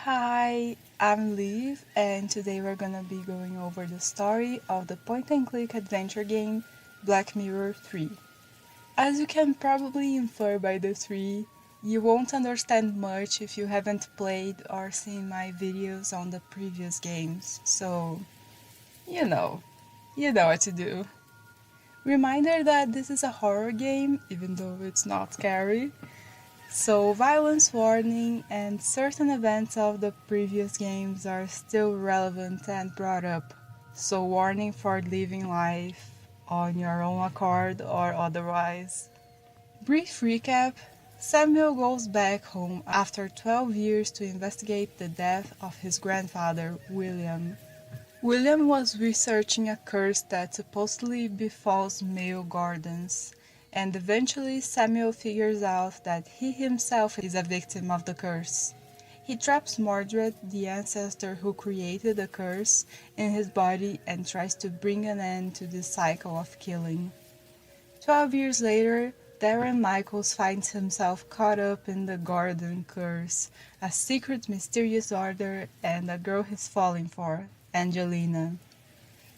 Hi, I'm Liv, and today we're gonna be going over the story of the point-and-click adventure game Black Mirror 3. As you can probably infer by the 3, you won't understand much if you haven't played or seen my videos on the previous games, so you know what to do. Reminder that this is a horror game, even though it's not scary. So violence warning and certain events of the previous games are still relevant and brought up. So warning for living life on your own accord or otherwise. Brief recap. Samuel goes back home after 12 years to investigate the death of his grandfather, William. William was researching a curse that supposedly befalls male Gordons, and eventually Samuel figures out that he himself is a victim of the curse. He traps Mordred, the ancestor who created the curse, in his body and tries to bring an end to this cycle of killing. 12 years later, Darren Michaels finds himself caught up in the Gordon curse, a secret mysterious order and a girl he's falling for, Angelina.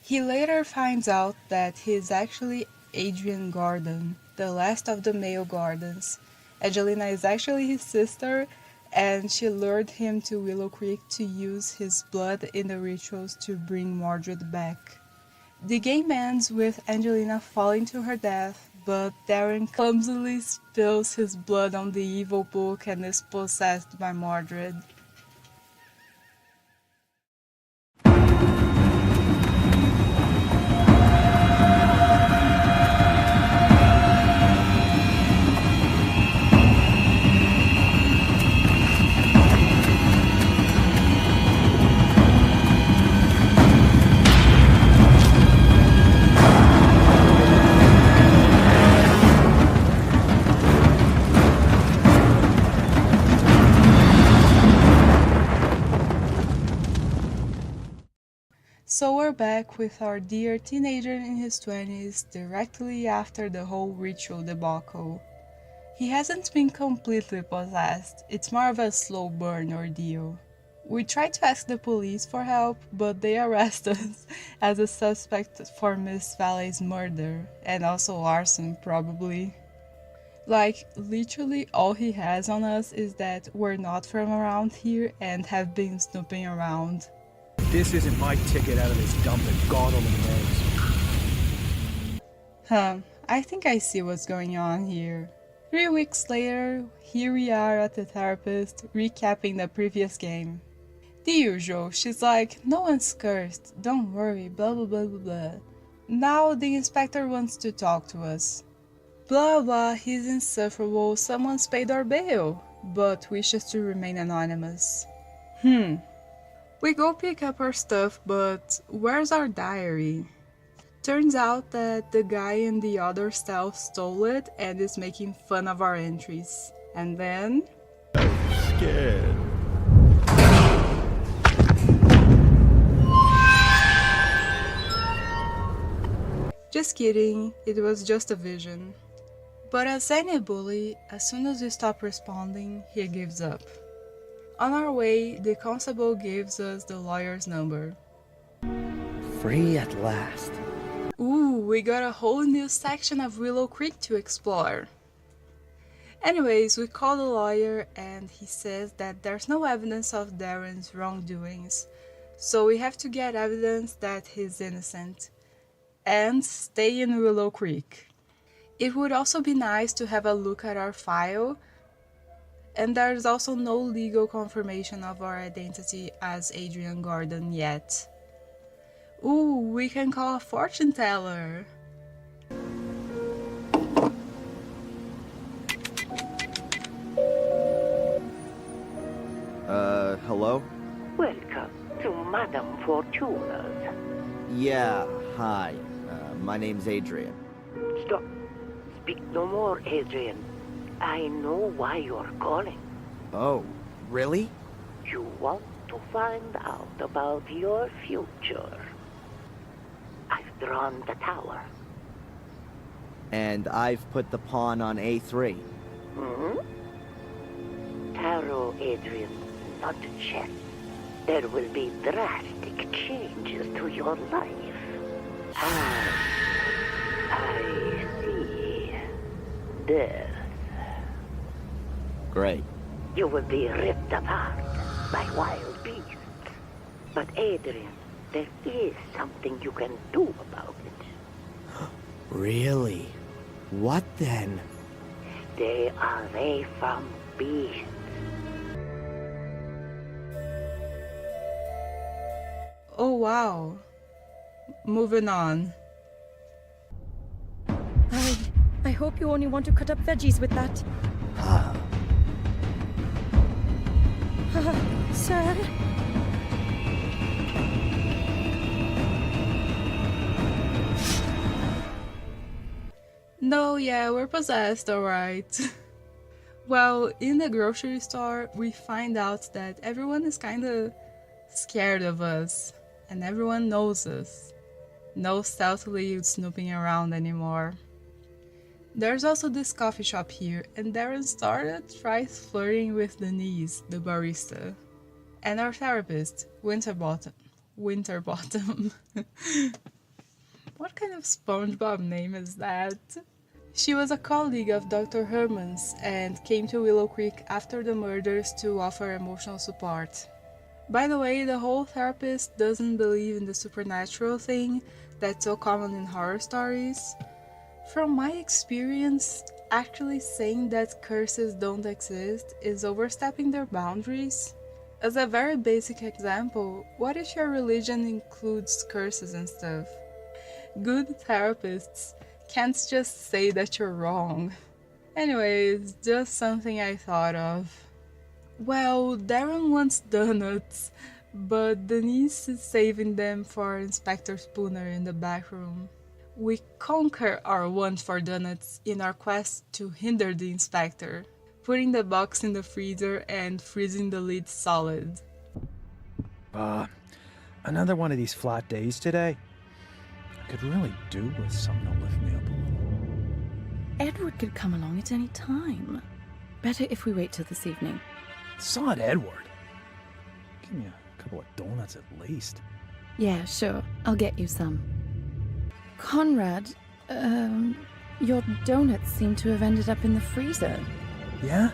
He later finds out that he is actually Adrian Gordon, the last of the male Gordons. Angelina is actually his sister, and she lured him to Willow Creek to use his blood in the rituals to bring Mordred back. The game ends with Angelina falling to her death, but Darren clumsily spills his blood on the evil book and is possessed by Mordred. So we're back with our dear teenager in his 20s directly after the whole ritual debacle. He hasn't been completely possessed, it's more of a slow burn ordeal. We tried to ask the police for help, but they arrest us as a suspect for Miss Valley's murder, and also arson probably. Like, literally all he has on us is that we're not from around here and have been snooping around. This isn't my ticket out of this dump that God only knows. I think I see what's going on here. 3 weeks later, here we are at the therapist, recapping the previous game. The usual, she's like, no one's cursed, don't worry, blah blah blah blah blah. Now the inspector wants to talk to us. Blah blah, he's insufferable, someone's paid our bail, but wishes to remain anonymous. We go pick up our stuff, but where's our diary? Turns out that the guy in the other cell stole it and is making fun of our entries. And then... I'm scared. Just kidding, it was just a vision. But as any bully, as soon as we stop responding, he gives up. On our way, the constable gives us the lawyer's number. Free at last. Ooh, we got a whole new section of Willow Creek to explore. Anyways, we call the lawyer and he says that there's no evidence of Darren's wrongdoings, so we have to get evidence that he's innocent. And stay in Willow Creek. It would also be nice to have a look at our file, and there's also no legal confirmation of our identity as Adrian Gordon yet. Ooh, we can call a fortune teller! Hello? Welcome to Madame Fortuna's. Yeah, hi. My name's Adrian. Stop. Speak no more, Adrian. I know why you're calling. Oh, really? You want to find out about your future. I've drawn the tower. And I've put the pawn on A3. Tarot, Adrian. not checked, there will be drastic changes to your life. I see. Death. Great. You will be ripped apart by wild beasts. But Adrian, there is something you can do about it. Really? What then? Stay away from beasts. Oh wow. Moving on. I hope you only want to cut up veggies with that. Sir? No, yeah, we're possessed, alright. Well, in the grocery store, we find out that everyone is kinda scared of us, and everyone knows us. No stealthily snooping around anymore. There's also this coffee shop here, and Darren tries flirting with Denise, the barista. And our therapist, Winterbottom. What kind of SpongeBob name is that? She was a colleague of Dr. Herman's and came to Willow Creek after the murders to offer emotional support. By the way, the whole therapist doesn't believe in the supernatural thing that's so common in horror stories. From my experience, actually saying that curses don't exist is overstepping their boundaries. As a very basic example, what if your religion includes curses and stuff? Good therapists can't just say that you're wrong. Anyways, just something I thought of. Well, Darren wants donuts, but Denise is saving them for Inspector Spooner in the back room. We conquer our want for donuts in our quest to hinder the inspector, putting the box in the freezer and freezing the lid solid. Another one of these flat days today. I could really do with something to lift me up a little. Edward could come along at any time. Better if we wait till this evening. It's not Edward. Give me a couple of donuts at least. Yeah, sure. I'll get you some. Conrad, your donuts seem to have ended up in the freezer. Yeah?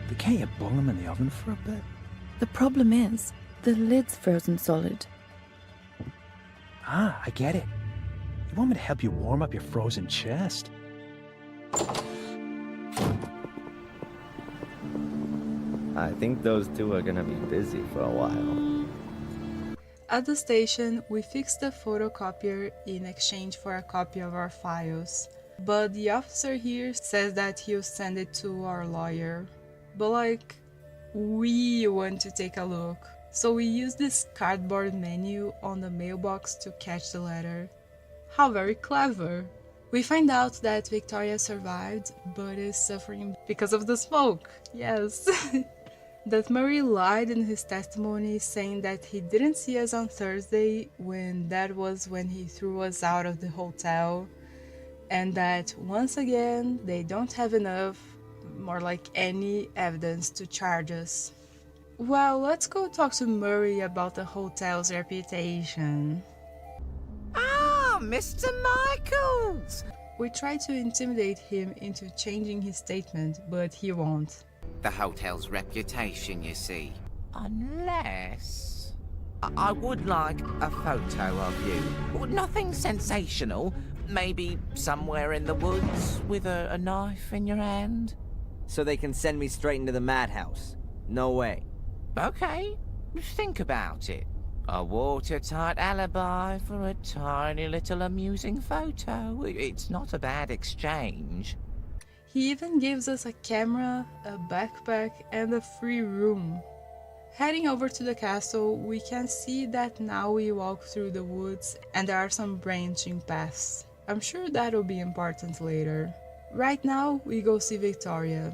But can't you bung them in the oven for a bit? The problem is, the lid's frozen solid. Ah, I get it. You want me to help you warm up your frozen chest? I think those two are gonna be busy for a while. At the station, we fixed the photocopier in exchange for a copy of our files. But the officer here says that he'll send it to our lawyer. But we want to take a look. So we use this cardboard menu on the mailbox to catch the letter. How very clever! We find out that Victoria survived, but is suffering because of the smoke. Yes. That Murray lied in his testimony, saying that he didn't see us on Thursday when that was when he threw us out of the hotel, and that once again they don't have enough, more like any evidence to charge us. Well, let's go talk to Murray about the hotel's reputation. Ah, Mr. Michaels! We try to intimidate him into changing his statement, but he won't. The hotel's reputation, you see. Unless... I would like a photo of you. Well, nothing sensational. Maybe somewhere in the woods with a knife in your hand. So they can send me straight into the madhouse. No way. Okay, think about it. A watertight alibi for a tiny little amusing photo. It's not a bad exchange. He even gives us a camera, a backpack, and a free room. Heading over to the castle, we can see that now we walk through the woods and there are some branching paths. I'm sure that'll be important later. Right now, we go see Victoria.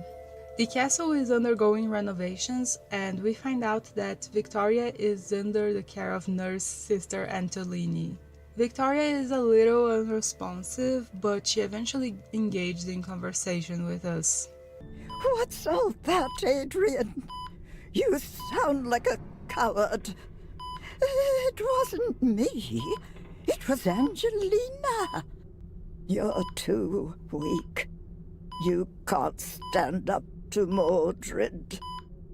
The castle is undergoing renovations, and we find out that Victoria is under the care of nurse Sister Antolini. Victoria is a little unresponsive, but she eventually engaged in conversation with us. What's all that, Adrian? You sound like a coward. It wasn't me. It was Angelina. You're too weak. You can't stand up to Mordred.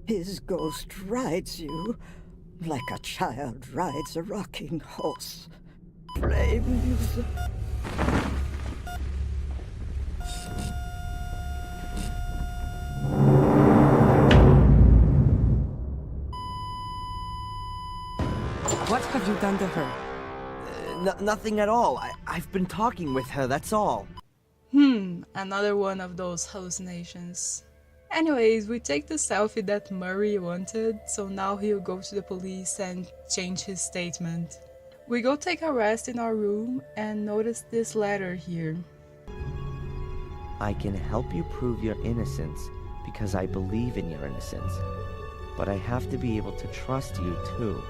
His ghost rides you like a child rides a rocking horse. Flames. What have you done to her? Nothing at all. I've been talking with her, that's all. Another one of those hallucinations. Anyways, we take the selfie that Murray wanted, so now he'll go to the police and change his statement. We go take a rest in our room and notice this letter here. I can help you prove your innocence because I believe in your innocence. But I have to be able to trust you too.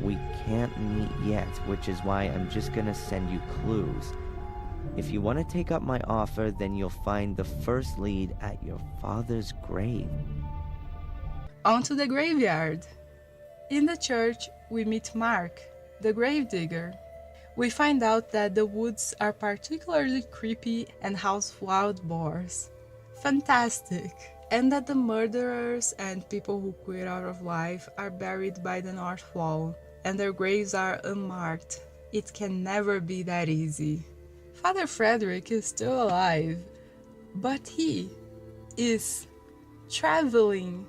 We can't meet yet, which is why I'm just gonna send you clues. If you want to take up my offer, then you'll find the first lead at your father's grave. On to the graveyard. In the church, we meet Mark, the gravedigger. We find out that the woods are particularly creepy and house wild boars. Fantastic! And that the murderers and people who quit out of life are buried by the north wall, and their graves are unmarked. It can never be that easy. Father Frederick is still alive, but he is traveling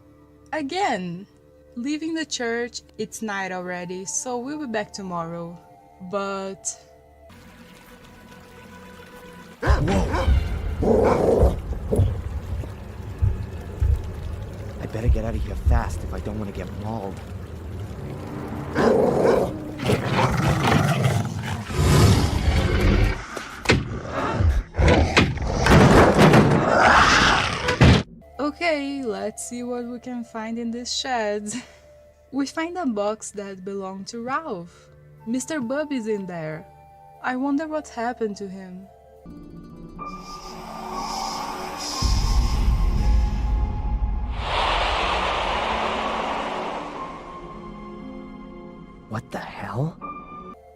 again. Leaving the church, it's night already, so we'll be back tomorrow. But... I better get out of here fast if I don't want to get mauled. Okay, let's see what we can find in this shed. We find a box that belonged to Ralph. Mr. Bub is in there. I wonder what happened to him. What the hell?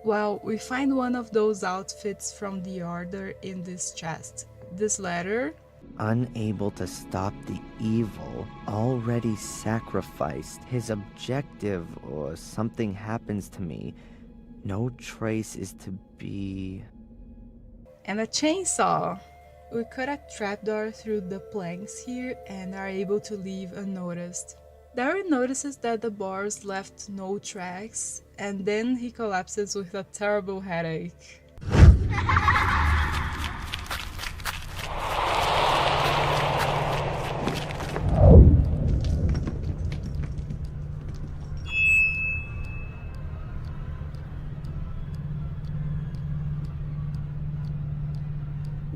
Well, we find one of those outfits from the Order in this chest. This letter... Unable to stop the evil, already sacrificed. His objective, or something happens to me. No trace is to be... And a chainsaw! We cut a trapdoor through the planks here and are able to leave unnoticed. Darren notices that the boars left no tracks, and then he collapses with a terrible headache.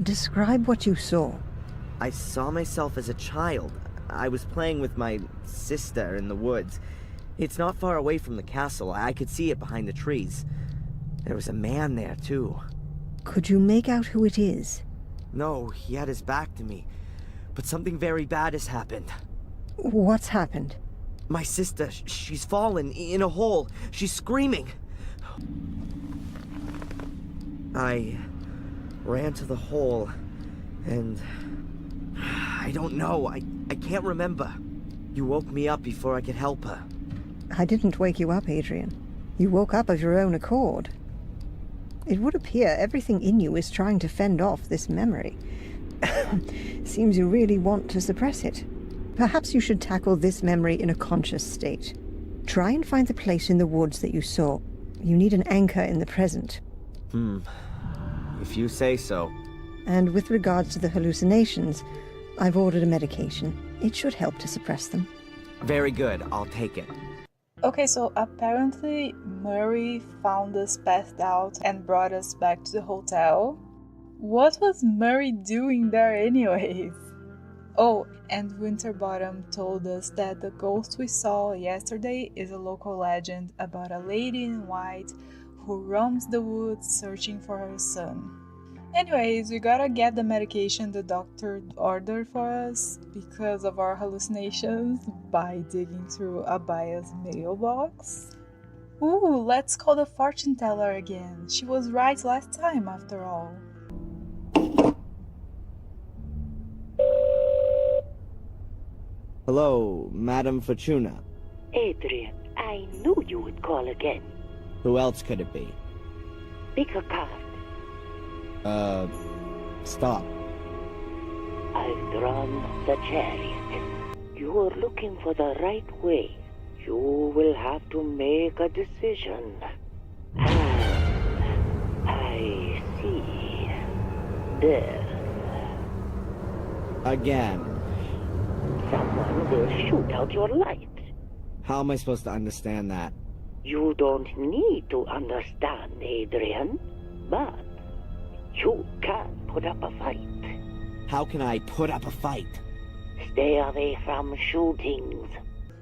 Describe what you saw. I saw myself as a child. I was playing with my sister in the woods. It's not far away from the castle. I could see it behind the trees. There was a man there, too. Could you make out who it is? No, he had his back to me. But something very bad has happened. What's happened? My sister, she's fallen in a hole. She's screaming. I ran to the hole, and I don't know. I can't remember. You woke me up before I could help her. I didn't wake you up, Adrian. You woke up of your own accord. It would appear everything in you is trying to fend off this memory. Seems you really want to suppress it. Perhaps you should tackle this memory in a conscious state. Try and find the place in the woods that you saw. You need an anchor in the present. If you say so. And with regards to the hallucinations, I've ordered a medication. It should help to suppress them. Very good. I'll take it. Okay, so apparently Murray found us passed out and brought us back to the hotel. What was Murray doing there anyways? Oh, and Winterbottom told us that the ghost we saw yesterday is a local legend about a lady in white who roams the woods searching for her son. Anyways, we gotta get the medication the doctor ordered for us because of our hallucinations by digging through Abaya's mailbox. Ooh, let's call the fortune teller again. She was right last time after all. Hello, Madame Fortuna. Adrian, I knew you would call again. Who else could it be? Pick a card. Stop. I've drawn the chariot. You are looking for the right way. You will have to make a decision. I see. Death. Again. Someone will shoot out your light. How am I supposed to understand that? You don't need to understand, Adrian, but you can put up a fight. How can I put up a fight? Stay away from shootings.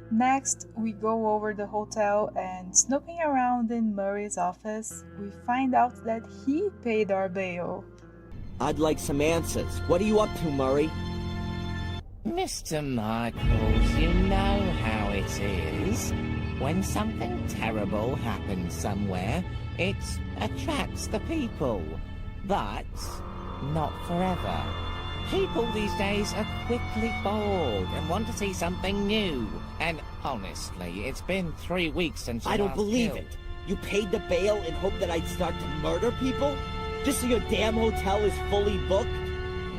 Next, we go over the hotel and snooping around in Murray's office, we find out that he paid our bail. I'd like some answers. What are you up to, Murray? Mr. Michaels, you know how it is. When something terrible happens somewhere, it attracts the people. But not forever. People these days are quickly bored and want to see something new. And honestly, it's been 3 weeks since you I don't last believe killed. it. You paid the bail in hope that I'd start to murder people? Just so your damn hotel is fully booked?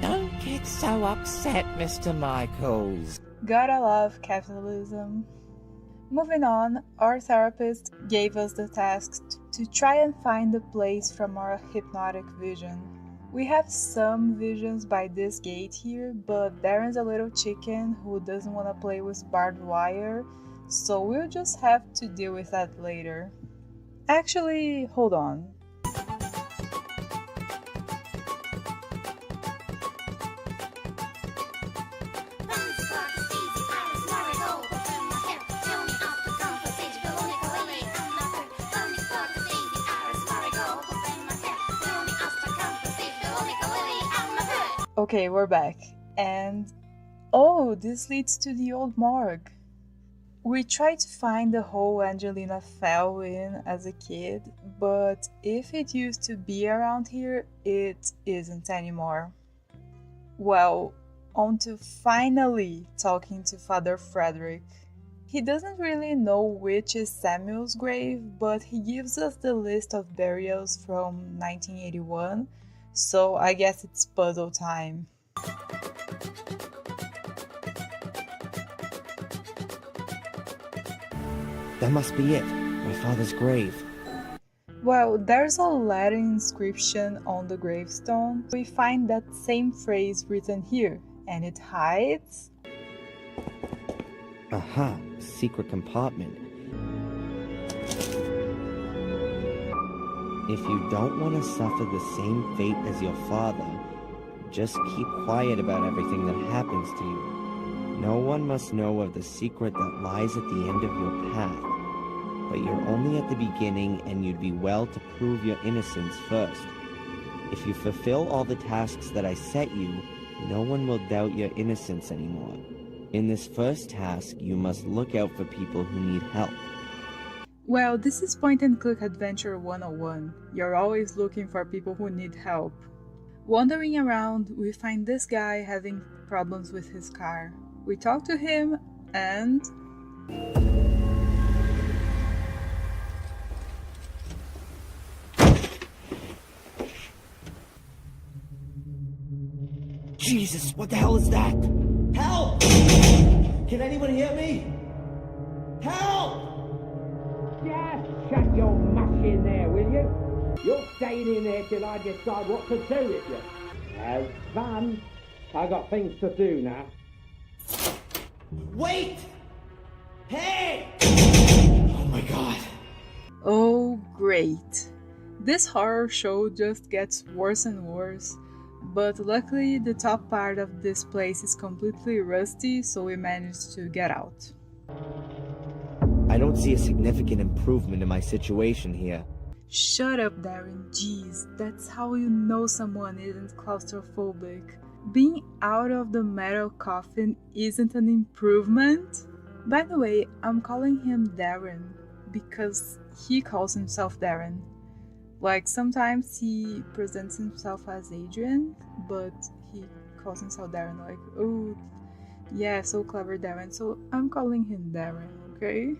Don't get so upset, Mr. Michaels. Gotta love capitalism. Moving on, our therapist gave us the task to try and find the place from our hypnotic vision. We have some visions by this gate here, but Darren's a little chicken who doesn't want to play with barbed wire, so we'll just have to deal with that later. Actually, hold on. Okay, we're back. And oh, this leads to the old morgue. We tried to find the hole Angelina fell in as a kid, but if it used to be around here, it isn't anymore. Well, on to finally talking to Father Frederick. He doesn't really know which is Samuel's grave, but he gives us the list of burials from 1981, so I guess it's puzzle time. That must be it. My father's grave. Well, there's a Latin inscription on the gravestone. We find that same phrase written here, and it hides... Aha, secret compartment. If you don't want to suffer the same fate as your father, just keep quiet about everything that happens to you. No one must know of the secret that lies at the end of your path. But you're only at the beginning, and you'd be well to prove your innocence first. If you fulfill all the tasks that I set you, no one will doubt your innocence anymore. In this first task, you must look out for people who need help. Well, this is Point and Click Adventure 101. You're always looking for people who need help. Wandering around, we find this guy having problems with his car. We talk to him, and... Jesus, what the hell is that? Help! Can anyone hear me? Help! Just shut your mush in there, will you? You're staying in there till I decide what to do with you. Have fun. I got things to do now. Wait! Hey! Oh my god. Oh, great. This horror show just gets worse and worse. But luckily, the top part of this place is completely rusty, so we managed to get out. I don't see a significant improvement in my situation here. Shut up, Darren. Jeez, that's how you know someone isn't claustrophobic. Being out of the metal coffin isn't an improvement? By the way, I'm calling him Darren because he calls himself Darren. Like, sometimes he presents himself as Adrian, but he calls himself Darren, like, oh, yeah, so clever Darren, so I'm calling him Darren, okay?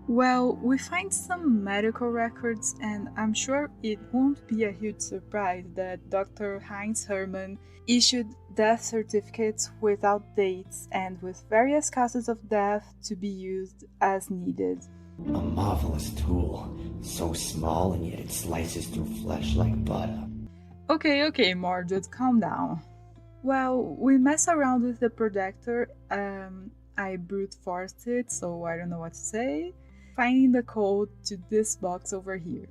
Well, we find some medical records, and I'm sure it won't be a huge surprise that Dr. Heinz Hermann issued death certificates without dates and with various causes of death to be used as needed. A marvelous tool, so small and yet it slices through flesh like butter. Okay, Mordred, calm down. Well, we mess around with the projector, I brute forced it, so I don't know what to say, finding the code to this box over here.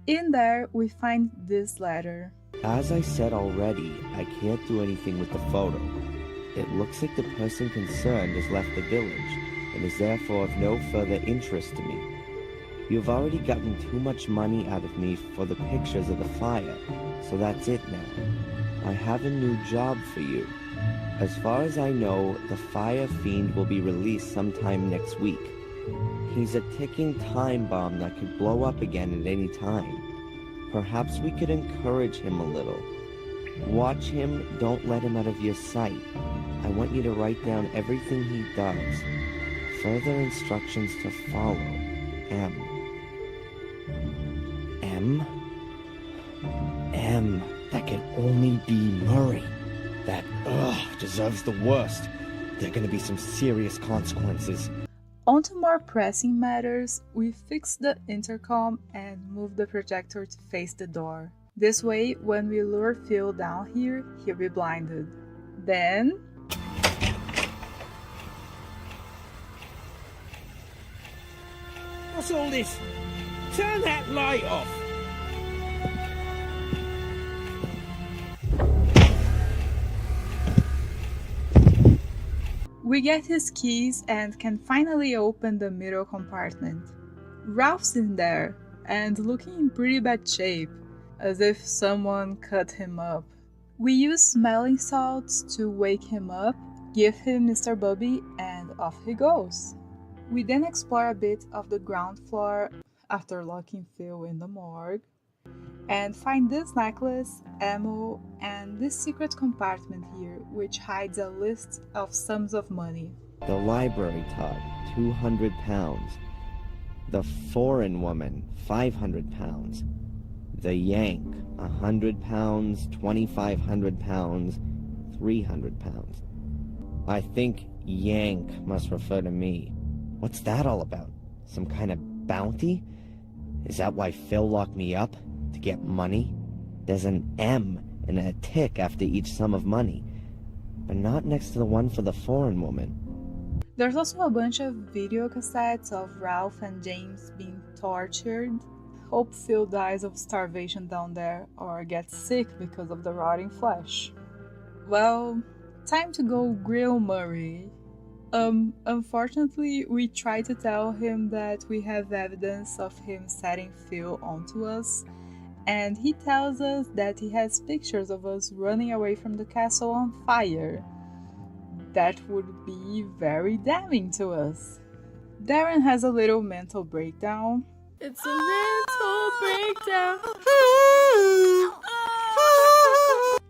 In there, we find this letter. As I said already, I can't do anything with the photo. It looks like the person concerned has left the village, and is therefore of no further interest to me. You've already gotten too much money out of me for the pictures of the fire, so that's it now. I have a new job for you. As far as I know, the Fire Fiend will be released sometime next week. He's a ticking time bomb that could blow up again at any time. Perhaps we could encourage him a little. Watch him, don't let him out of your sight. I want you to write down everything he does. Further instructions to follow. M. M? M. That can only be Murray. That, deserves the worst. There are gonna be some serious consequences. On to more pressing matters, we fix the intercom and move the projector to face the door. This way, when we lure Phil down here, he'll be blinded. Then... What's all this? Turn that light off! We get his keys and can finally open the middle compartment. Ralph's in there, and looking in pretty bad shape, as if someone cut him up. We use smelling salts to wake him up, give him Mr. Bubby, and off he goes. We then explore a bit of the ground floor after locking Phil in the morgue, and find this necklace, ammo, and this secret compartment here, which hides a list of sums of money. The library tug, 200 pounds. The foreign woman, 500 pounds. The Yank, 100 pounds, 2,500 pounds, 300 pounds. I think Yank must refer to me. What's that all about? Some kind of bounty? Is that why Phil locked me up? To get money? There's an M and a tick after each sum of money, but not next to the one for the foreign woman. There's also a bunch of video cassettes of Ralph and James being tortured. Hope Phil dies of starvation down there or gets sick because of the rotting flesh. Well, time to go grill Murray. Unfortunately, we try to tell him that we have evidence of him setting Phil onto us, and he tells us that he has pictures of us running away from the castle on fire. That would be very damning to us. Darren has a little mental breakdown. It's a mental breakdown.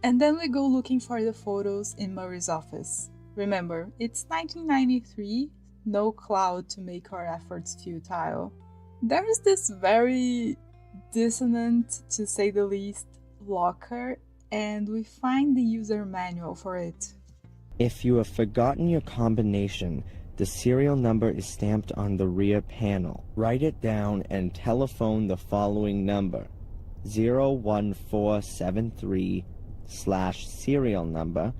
And then we go looking for the photos in Murray's office. Remember, it's 1993, no cloud to make our efforts futile. There is this very dissonant, to say the least, locker, and we find the user manual for it. If you have forgotten your combination, the serial number is stamped on the rear panel. Write it down and telephone the following number: 01473/serial number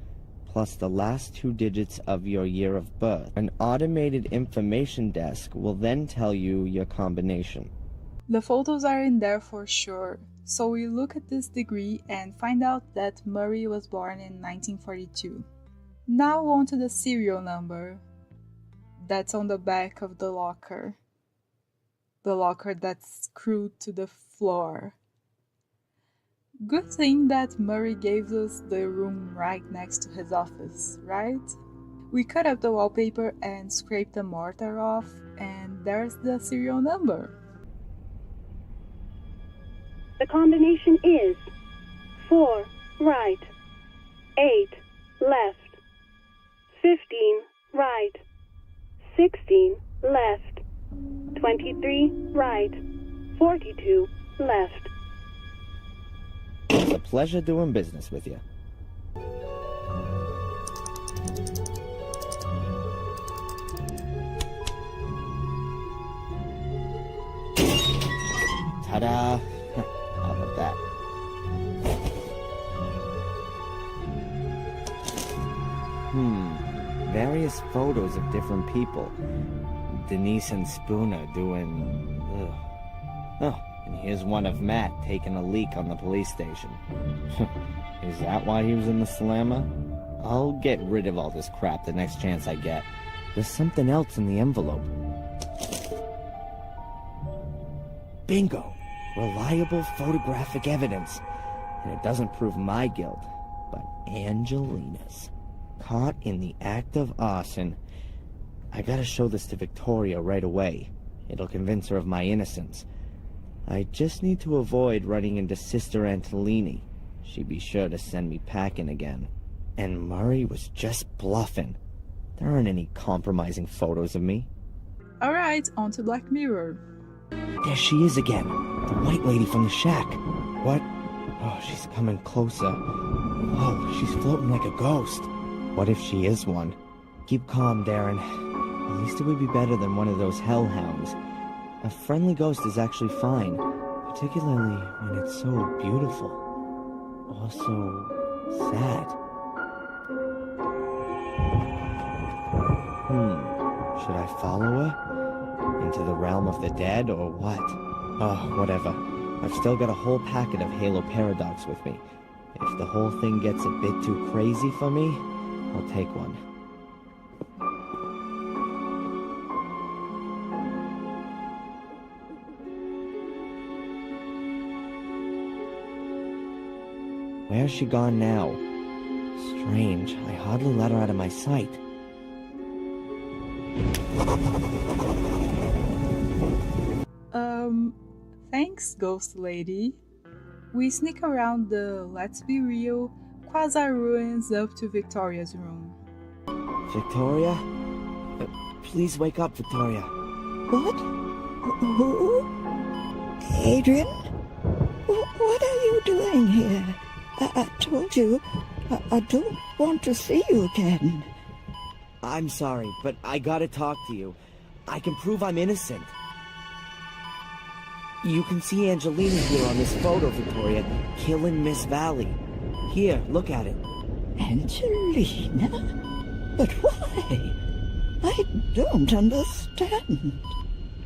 plus the last 2 digits of your year of birth. An automated information desk will then tell you your combination. The photos are in there for sure, so we look at this degree and find out that Murray was born in 1942. Now on to the serial number that's on the back of the locker. the locker that's screwed to the floor. Good thing that Murray gave us the room right next to his office, right? We cut up the wallpaper and scraped the mortar off, and there's the serial number. The combination is 4 right, 8 left, 15 right, 16 left, 23 right, 42 left. It's a pleasure doing business with you. Ta-da! How about that? Various photos of different people. Denise and Spooner doing... Oh, and here's one of Matt taking a leak on the police station. Is that why he was in the slammer? I'll get rid of all this crap the next chance I get. There's something else in the envelope. Bingo! Reliable photographic evidence. And it doesn't prove my guilt, but Angelina's. Caught in the act of arson. I gotta show this to Victoria right away. It'll convince her of my innocence. I just need to avoid running into Sister Antolini. She'd be sure to send me packing again. And Murray was just bluffing. There aren't any compromising photos of me. Alright, on to Black Mirror. There she is again. The white lady from the shack. What? Oh, she's coming closer. Whoa, she's floating like a ghost. What if she is one? Keep calm, Darren. At least it would be better than one of those hellhounds. A friendly ghost is actually fine, particularly when it's so beautiful. Or so sad. Should I follow her? Into the realm of the dead, or what? Oh, whatever. I've still got a whole packet of Halo Paradox with me. If the whole thing gets a bit too crazy for me, I'll take one. Where's she gone now? Strange, I hardly let her out of my sight. Thanks, Ghost Lady. We sneak around the, let's be real, quasi-ruins up to Victoria's room. Victoria? Please wake up, Victoria. What? Who? Adrian? What are you doing here? I told you, I don't want to see you again. I'm sorry, but I gotta talk to you. I can prove I'm innocent. You can see Angelina here on this photo, Victoria, killing Miss Valley. Here, look at it. Angelina? But why? I don't understand.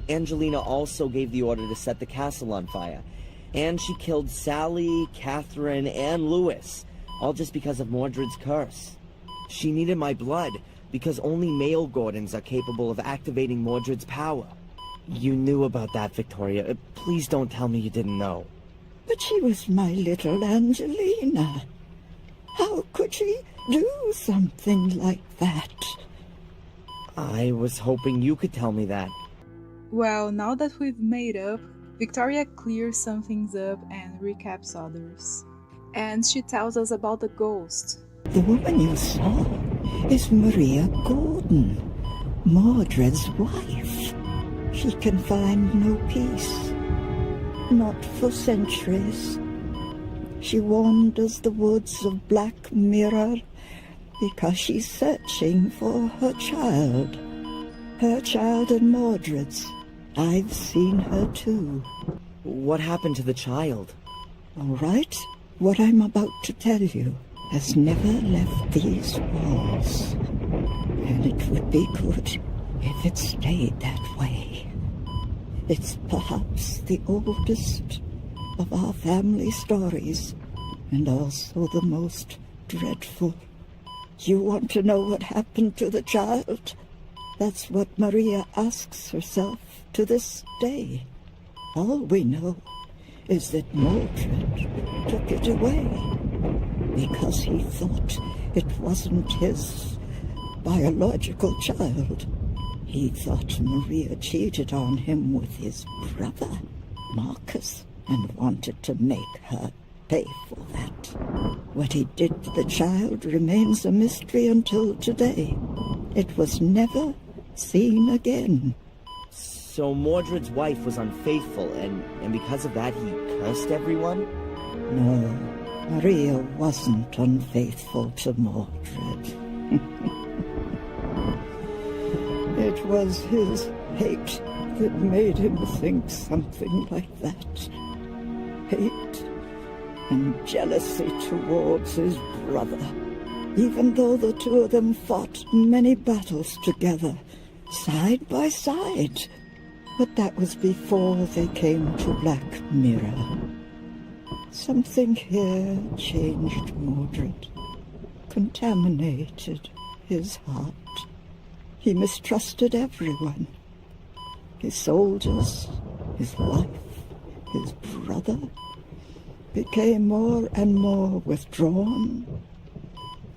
Angelina also gave the order to set the castle on fire. And she killed Sally, Catherine, and Lewis, all just because of Mordred's curse. She needed my blood, because only male Gordons are capable of activating Mordred's power. You knew about that, Victoria. Please don't tell me you didn't know. But she was my little Angelina. How could she do something like that? I was hoping you could tell me that. Well, now that we've made up, Victoria clears some things up and recaps others. And she tells us about the ghost. The woman you saw is Maria Gordon, Mordred's wife. She can find no peace, not for centuries. She wanders the woods of Black Mirror because she's searching for her child and Mordred's. I've seen her too. What happened to the child? All right, what I'm about to tell you has never left these walls. And it would be good if it stayed that way. It's perhaps the oldest of our family stories, and also the most dreadful. You want to know what happened to the child? That's what Maria asks herself to this day. All we know is that Mordred took it away because he thought it wasn't his biological child. He thought Maria cheated on him with his brother, Marcus, and wanted to make her pay for that. What he did to the child remains a mystery until today. It was never seen again. So Mordred's wife was unfaithful, and because of that he cursed everyone? No, Maria wasn't unfaithful to Mordred. It was his hate that made him think something like that. Hate and jealousy towards his brother, even though the two of them fought many battles together, side by side. But that was before they came to Black Mirror. Something here changed Mordred, contaminated his heart. He mistrusted everyone. His soldiers, his wife, his brother, became more and more withdrawn,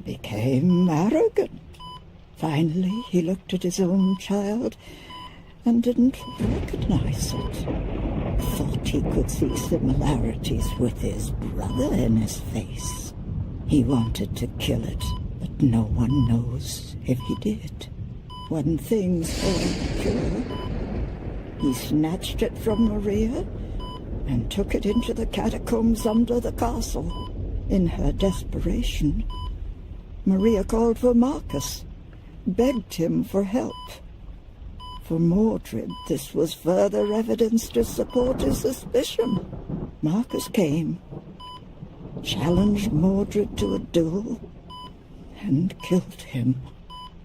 became arrogant. Finally, he looked at his own child and didn't recognize it. Thought he could see similarities with his brother in his face. He wanted to kill it, but no one knows if he did. One thing for sure, he snatched it from Maria and took it into the catacombs under the castle. In her desperation, Maria called for Marcus, begged him for help. For Mordred, this was further evidence to support his suspicion. Marcus came, challenged Mordred to a duel, and killed him.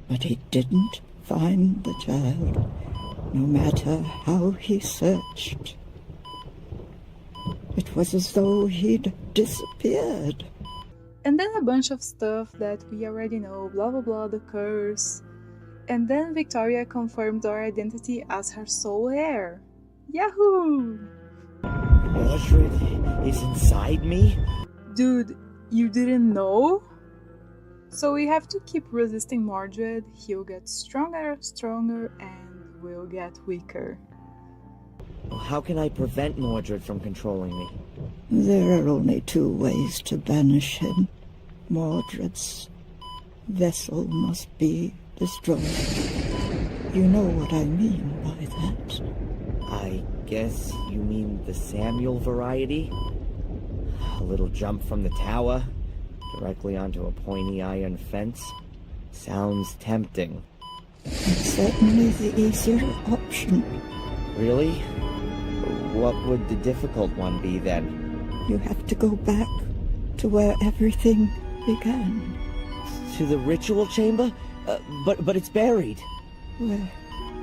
But he didn't find the child, no matter how he searched. It was as though he'd disappeared. And then a bunch of stuff that we already know, blah blah blah, the curse. And then Victoria confirmed our identity as her sole heir. Yahoo! Mordred is inside me? Dude, you didn't know? So we have to keep resisting Mordred. He'll get stronger, and we'll get weaker. How can I prevent Mordred from controlling me? There are only two ways to banish him. Mordred's vessel must be destroyed. You know what I mean by that. I guess you mean the Samuel variety? A little jump from the tower, directly onto a pointy iron fence. Sounds tempting. It's certainly the easier option. Really? What would the difficult one be then? You have to go back to where everything began. To the ritual chamber? But it's buried. Where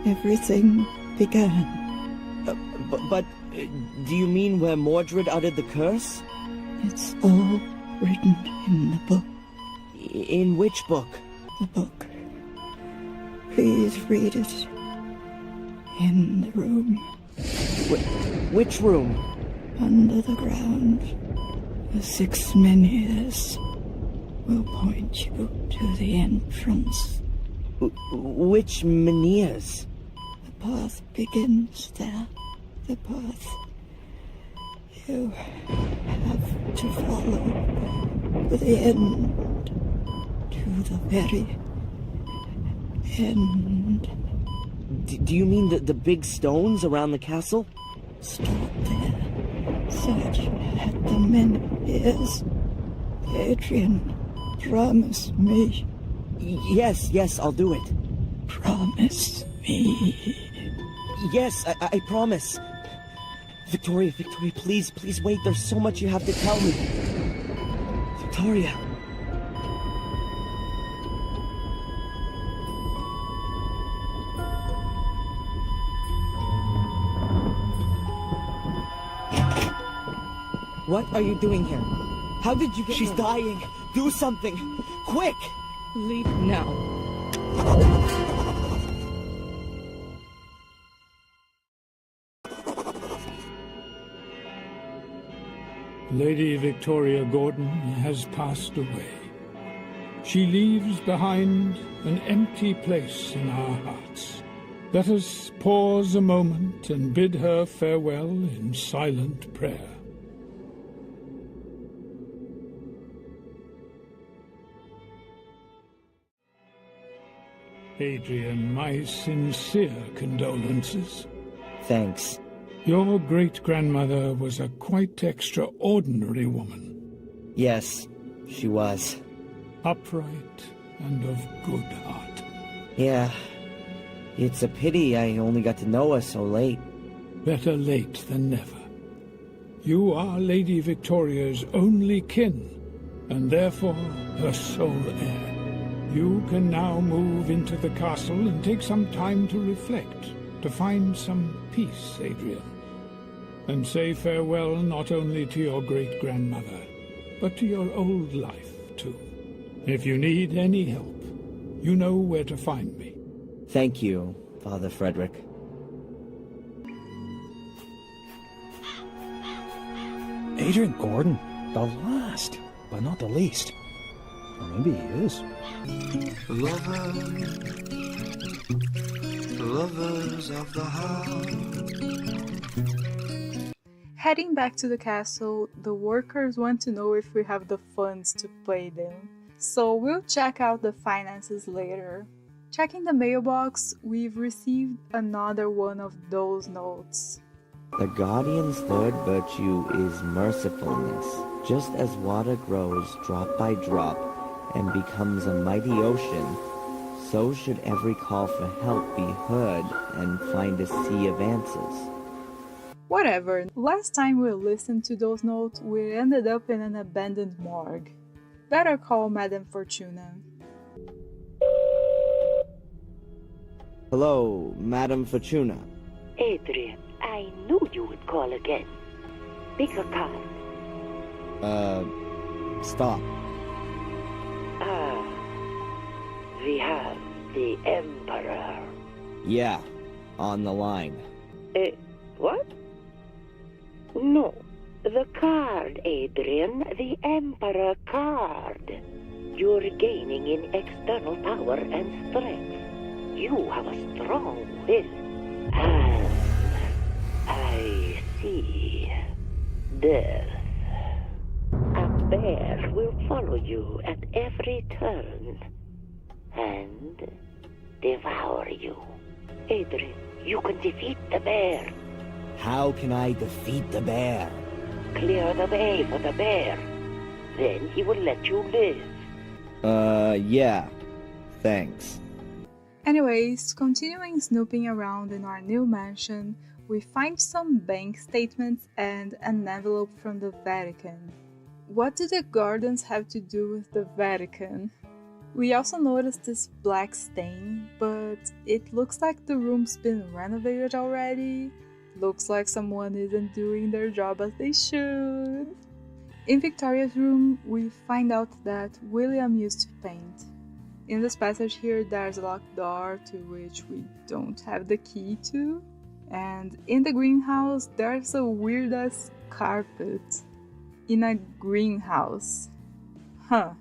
everything began. But do you mean where Mordred uttered the curse? It's all written in the book. In which book? The book. Please read it. In the room. Which room? Under the ground. The 6 menhirs will point you to the entrance. Which menhirs? The path begins there. The path. You have to follow to the end. To the very end. Do you mean the big stones around the castle? Stop there. Search at the menhirs. Adrian, promise me. Yes, I'll do it. Promise me. Yes, I promise. Victoria, please wait. There's so much you have to tell me. Victoria. What are you doing here? How did you get She's here? dying. Do something. Quick! Leave now. Lady Victoria Gordon has passed away. She leaves behind an empty place in our hearts. Let us pause a moment and bid her farewell in silent prayer. Adrian, my sincere condolences. Thanks. Your great-grandmother was a quite extraordinary woman. Yes, she was. Upright and of good heart. Yeah. It's a pity I only got to know her so late. Better late than never. You are Lady Victoria's only kin, and therefore her sole heir. You can now move into the castle and take some time to reflect, to find some peace, Adrian. And say farewell not only to your great-grandmother, but to your old life, too. If you need any help, you know where to find me. Thank you, Father Frederick. Adrian Gordon, the last, but not the least. Or maybe he is. Lovers of the heart. Heading back to the castle, the workers want to know if we have the funds to pay them. So we'll check out the finances later. Checking the mailbox, we've received another one of those notes. The Guardian's third virtue is mercifulness. Just as water grows drop by drop and becomes a mighty ocean, so should every call for help be heard and find a sea of answers. Whatever, last time we listened to those notes, we ended up in an abandoned morgue. Better call Madame Fortuna. Hello, Madame Fortuna. Adrian, I knew you would call again. Pick a card. Stop. We have the Emperor. Yeah, on the line. What? No, the card, Adrian, the Emperor card. You're gaining in external power and strength. You have a strong will. And I see death. A bear will follow you at every turn and devour you. Adrian, you can defeat the bear. How can I defeat the bear? Clear the way for the bear. Then he will let you live. Yeah. Thanks. Anyways, continuing snooping around in our new mansion, we find some bank statements and an envelope from the Vatican. What do the Gardens have to do with the Vatican? We also noticed this black stain, but it looks like the room's been renovated already. Looks like someone isn't doing their job as they should. In Victoria's room, we find out that William used to paint. In this passage here, there's a locked door to which we don't have the key to. And in the greenhouse, there's a weird-ass carpet. In a greenhouse. Huh.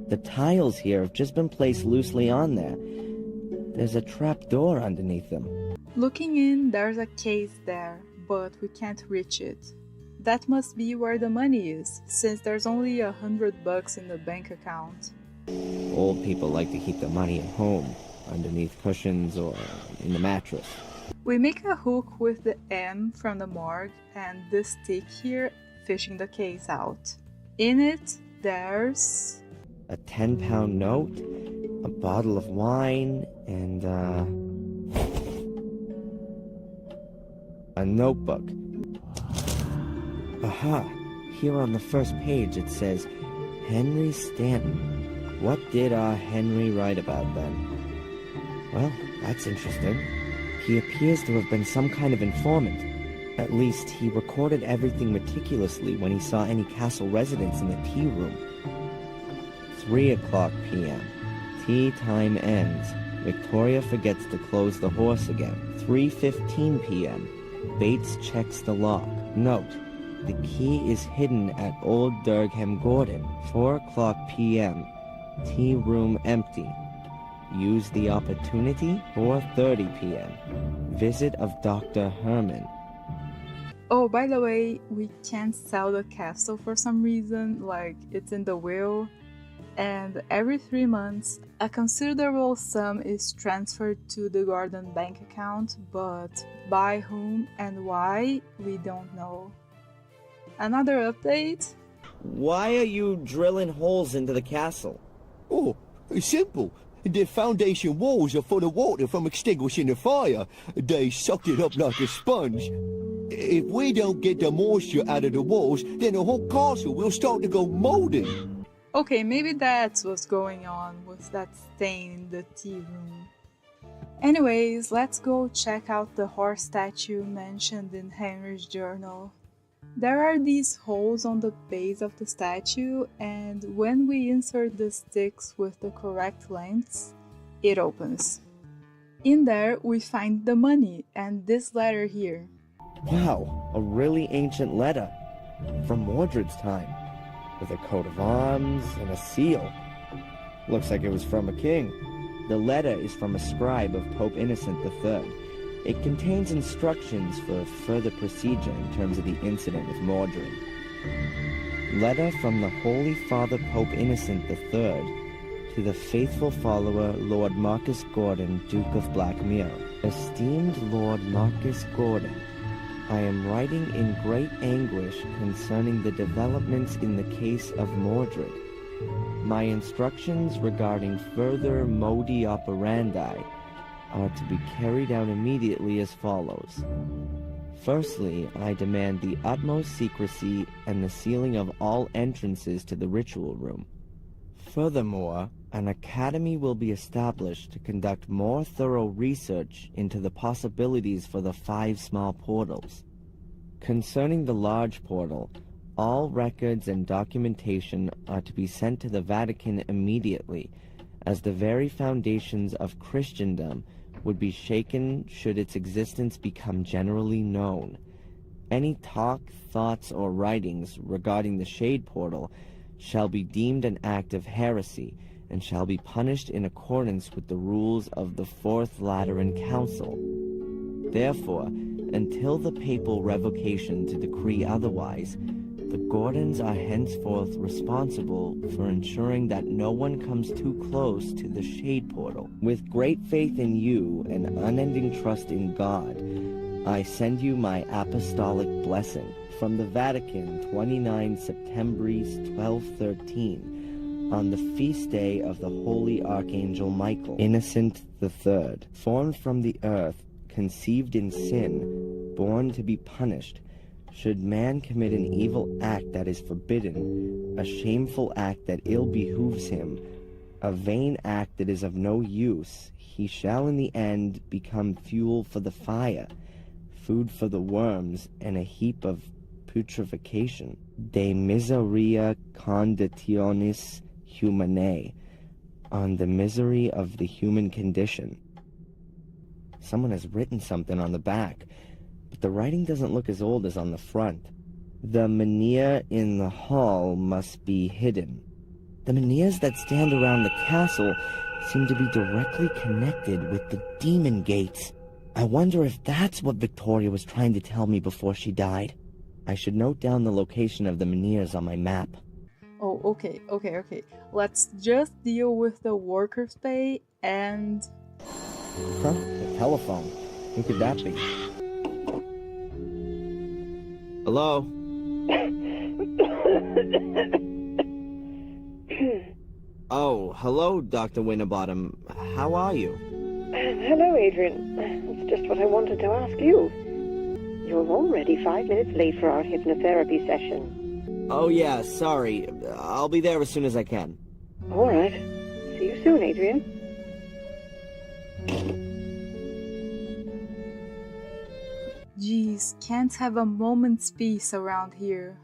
The tiles here have just been placed loosely on there. There's a trap door underneath them. Looking in, there's a case there, but we can't reach it. That must be where the money is, since there's only $100 in the bank account. Old people like to keep their money at home, underneath cushions or in the mattress. We make a hook with the M from the morgue and this stick here, fishing the case out. In it, there's a 10-pound note, a bottle of wine, and a notebook. Aha! Here on the first page it says, Henry Stanton. What did our Henry write about then? Well, that's interesting. He appears to have been some kind of informant. At least, he recorded everything meticulously when he saw any castle residents in the tea room. It's 3 o'clock p.m. Tea time ends. Victoria forgets to close the horse again. 3:15 p.m. Bates checks the lock. Note, the key is hidden at Old Durgham Gordon. 4 o'clock p.m. Tea room empty. Use the opportunity. 4:30 p.m. Visit of Dr. Herman. Oh, by the way, we can't sell the castle for some reason, like it's in the will, and every 3 months, a considerable sum is transferred to the Gordon bank account, but by whom and why, we don't know. Another update? Why are you drilling holes into the castle? Oh, it's simple. The foundation walls are full of water from extinguishing the fire. They sucked it up like a sponge. If we don't get the moisture out of the walls, then the whole castle will start to go moldy. Okay, maybe that's what's going on with that stain in the tea room. Anyways, let's go check out the horse statue mentioned in Henry's journal. There are these holes on the base of the statue, and when we insert the sticks with the correct lengths, it opens. In there, we find the money and this letter here. Wow, a really ancient letter. From Mordred's time. With a coat of arms and a seal. Looks like it was from a king. The letter is from a scribe of Pope Innocent III. It contains instructions for further procedure in terms of the incident with Mordred. Letter from the Holy Father Pope Innocent III to the faithful follower Lord Marcus Gordon, Duke of Blackmere. Esteemed Lord Marcus Gordon, I am writing in great anguish concerning the developments in the case of Mordred. My instructions regarding further modi operandi are to be carried out immediately as follows. Firstly, I demand the utmost secrecy and the sealing of all entrances to the ritual room. Furthermore, an academy will be established to conduct more thorough research into the possibilities for the 5 small portals. Concerning the large portal, all records and documentation are to be sent to the Vatican immediately, as the very foundations of Christendom would be shaken should its existence become generally known. Any talk, thoughts, or writings regarding the Shade Portal shall be deemed an act of heresy and shall be punished in accordance with the rules of the Fourth Lateran Council. Therefore, until the papal revocation to decree otherwise, the Gordons are henceforth responsible for ensuring that no one comes too close to the Shade Portal. With great faith in you and unending trust in God, I send you my apostolic blessing. From the Vatican, 29 Septembris 1213, on the feast day of the Holy Archangel Michael, Innocent III, formed from the earth, conceived in sin, born to be punished. Should man commit an evil act that is forbidden, a shameful act that ill behooves him, a vain act that is of no use, he shall in the end become fuel for the fire, food for the worms, and a heap of putrefaction. De miseria conditionis humanae, on the misery of the human condition. Someone has written something on the back, but the writing doesn't look as old as on the front. The menhir in the hall must be hidden. The menhirs that stand around the castle seem to be directly connected with the demon gates. I wonder if that's what Victoria was trying to tell me before she died. I should note down the location of the menhirs on my map. Oh, okay. Let's just deal with the workers' pay and... Huh? The telephone. Who could that be? Hello? Oh, hello, Dr. Winterbottom. How are you? Hello, Adrian. It's just what I wanted to ask you. You're already 5 minutes late for our hypnotherapy session. Oh yeah, sorry. I'll be there as soon as I can. All right. See you soon, Adrian. Geez, can't have a moment's peace around here.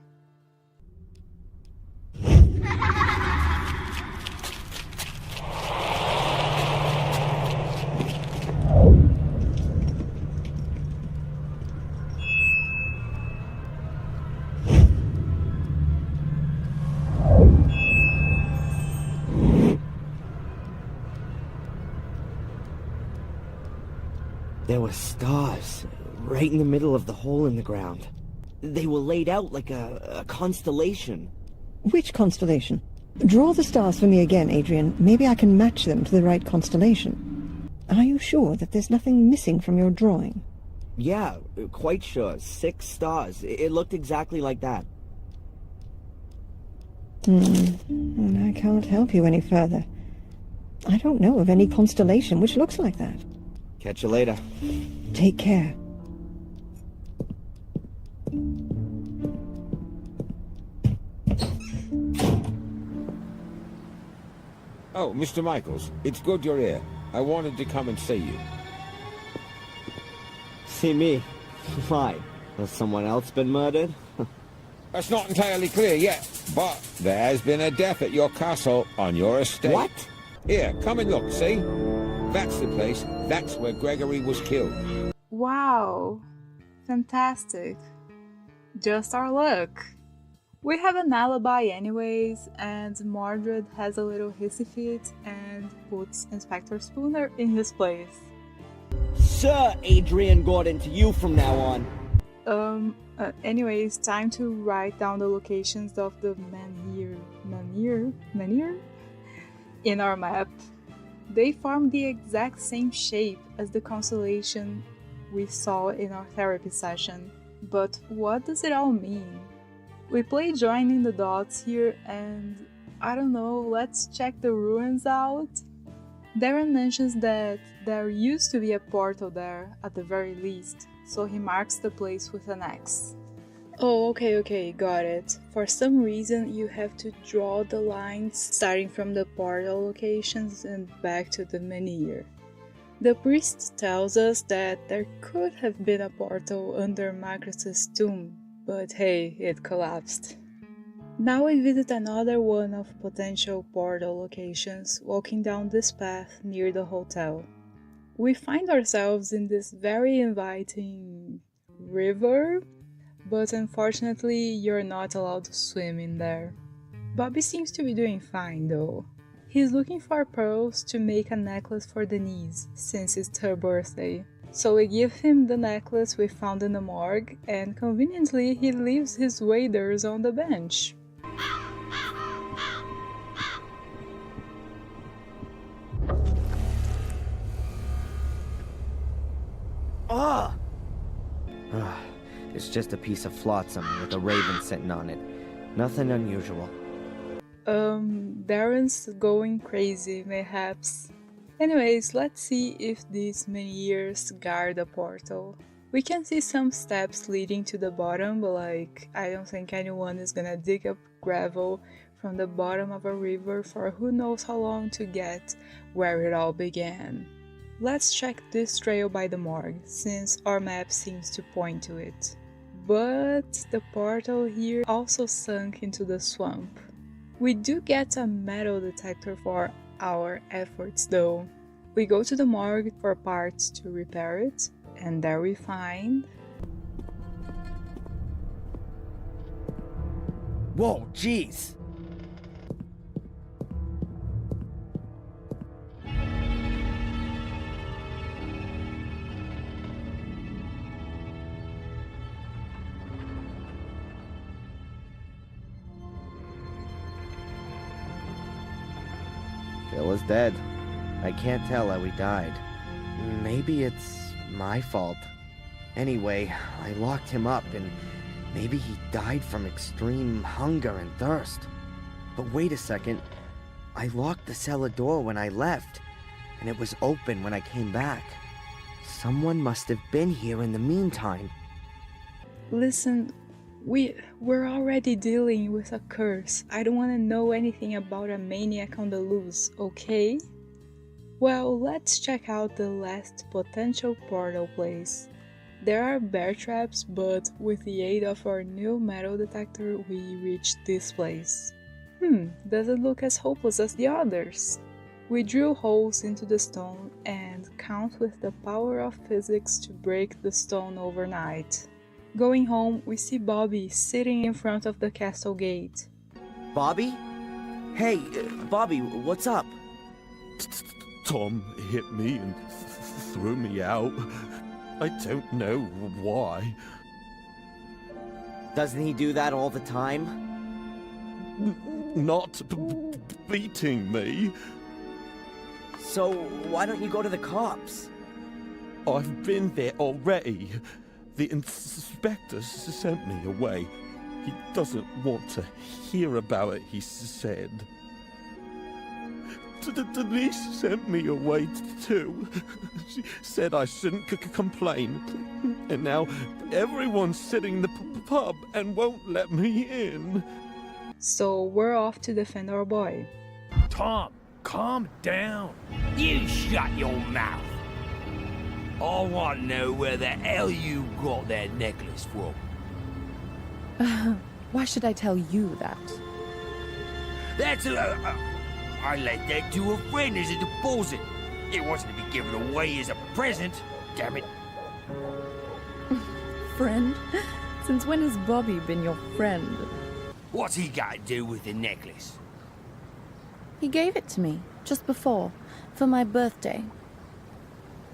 There were stars right in the middle of the hole in the ground. They were laid out like a constellation. Which constellation? Draw the stars for me again, Adrian. Maybe I can match them to the right constellation. Are you sure that there's nothing missing from your drawing? Yeah, quite sure. 6 stars. It looked exactly like that. And I can't help you any further. I don't know of any constellation which looks like that. Catch you later. Take care. Oh, Mr. Michaels, it's good you're here. I wanted to come and see you. See me? Why? Has someone else been murdered? That's not entirely clear yet, but there has been a death at your castle on your estate. What? Here, come and look, see? That's the place. That's where Gregory was killed. Wow, fantastic. Just our luck. We have an alibi anyways, and Mordred has a little hissy fit and puts Inspector Spooner in his place. Sir Adrian Gordon to you from now on. Anyways, time to write down the locations of the menhir in our map. They form the exact same shape as the constellation we saw in our therapy session. But what does it all mean? We play joining the dots here and, I don't know, let's check the ruins out. Darren mentions that there used to be a portal there, at the very least, so he marks the place with an X. Oh, okay, got it. For some reason you have to draw the lines starting from the portal locations and back to the menhir. The priest tells us that there could have been a portal under Magnus's tomb, but hey, it collapsed. Now we visit another one of potential portal locations, walking down this path near the hotel. We find ourselves in this very inviting river, but unfortunately you're not allowed to swim in there. Bobby seems to be doing fine though. He's looking for pearls to make a necklace for Denise, since it's her birthday. So we give him the necklace we found in the morgue, and conveniently he leaves his waders on the bench. Ah! It's just a piece of flotsam with a raven sitting on it. Nothing unusual. Darren's going crazy, mayhaps. Anyways, let's see if these menhirs guard a portal. We can see some steps leading to the bottom, but I don't think anyone is gonna dig up gravel from the bottom of a river for who knows how long to get where it all began. Let's check this trail by the morgue, since our map seems to point to it. But the portal here also sunk into the swamp. We do get a metal detector for our efforts though. We go to the morgue for parts to repair it, and there we find... Whoa, jeez! Phil is dead. I can't tell how he died. Maybe it's my fault. Anyway, I locked him up and maybe he died from extreme hunger and thirst. But wait a second. I locked the cellar door when I left, and it was open when I came back. Someone must have been here in the meantime. Listen, we're already dealing with a curse. I don't want to know anything about a maniac on the loose, okay? Well, let's check out the last potential portal place. There are bear traps, but with the aid of our new metal detector, we reach this place. Doesn't look as hopeless as the others. We drill holes into the stone and count with the power of physics to break the stone overnight. Going home, we see Bobby sitting in front of the castle gate. Bobby? Hey, Bobby, what's up? Tom hit me and threw me out. I don't know why. Doesn't he do that all the time? Not beating me. So why don't you go to the cops? I've been there already. The inspector sent me away. He doesn't want to hear about it, he said. The police sent me away too. She said I shouldn't complain. And now everyone's sitting in the pub and won't let me in. So we're off to defend our boy. Tom, calm down. You shut your mouth. I want to know where the hell you got that necklace from. Why should I tell you that? That's I lent that to a friend as a deposit. It wasn't to be given away as a present. Damn it. Friend? Since when has Bobby been your friend? What's he got to do with the necklace? He gave it to me, just before, for my birthday.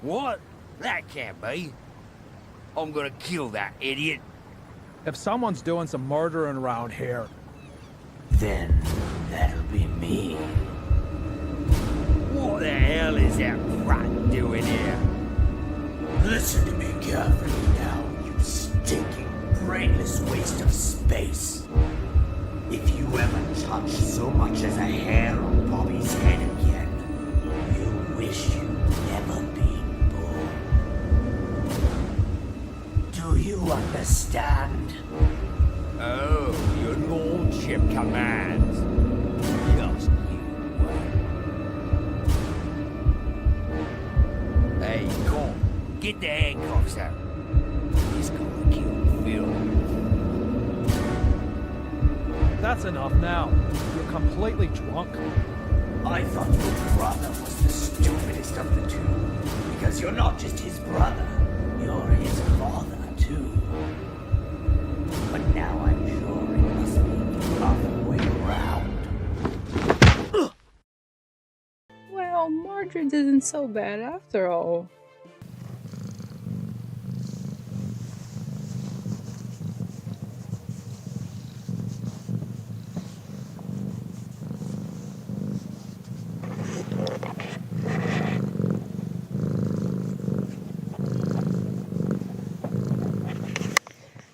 What? That can't be. I'm gonna kill that idiot. If someone's doing some murdering around here... Then that'll be me. What the hell is that brat doing here? Listen to me carefully now, you stinking, brainless waste of space. If you ever touch so much as a hair on Bobby's head again, you wish you'd never been born. Do you understand? Oh, your lordship commands. Just you wait. Hey, come on, get the handcuffs out. He's gonna kill Phil. That's enough now. You're completely drunk. I thought your brother was the stupidest of the two. Because you're not just his brother, you're his father, too. But now I'm sure it must be the other way around. Well, Mordred isn't so bad after all.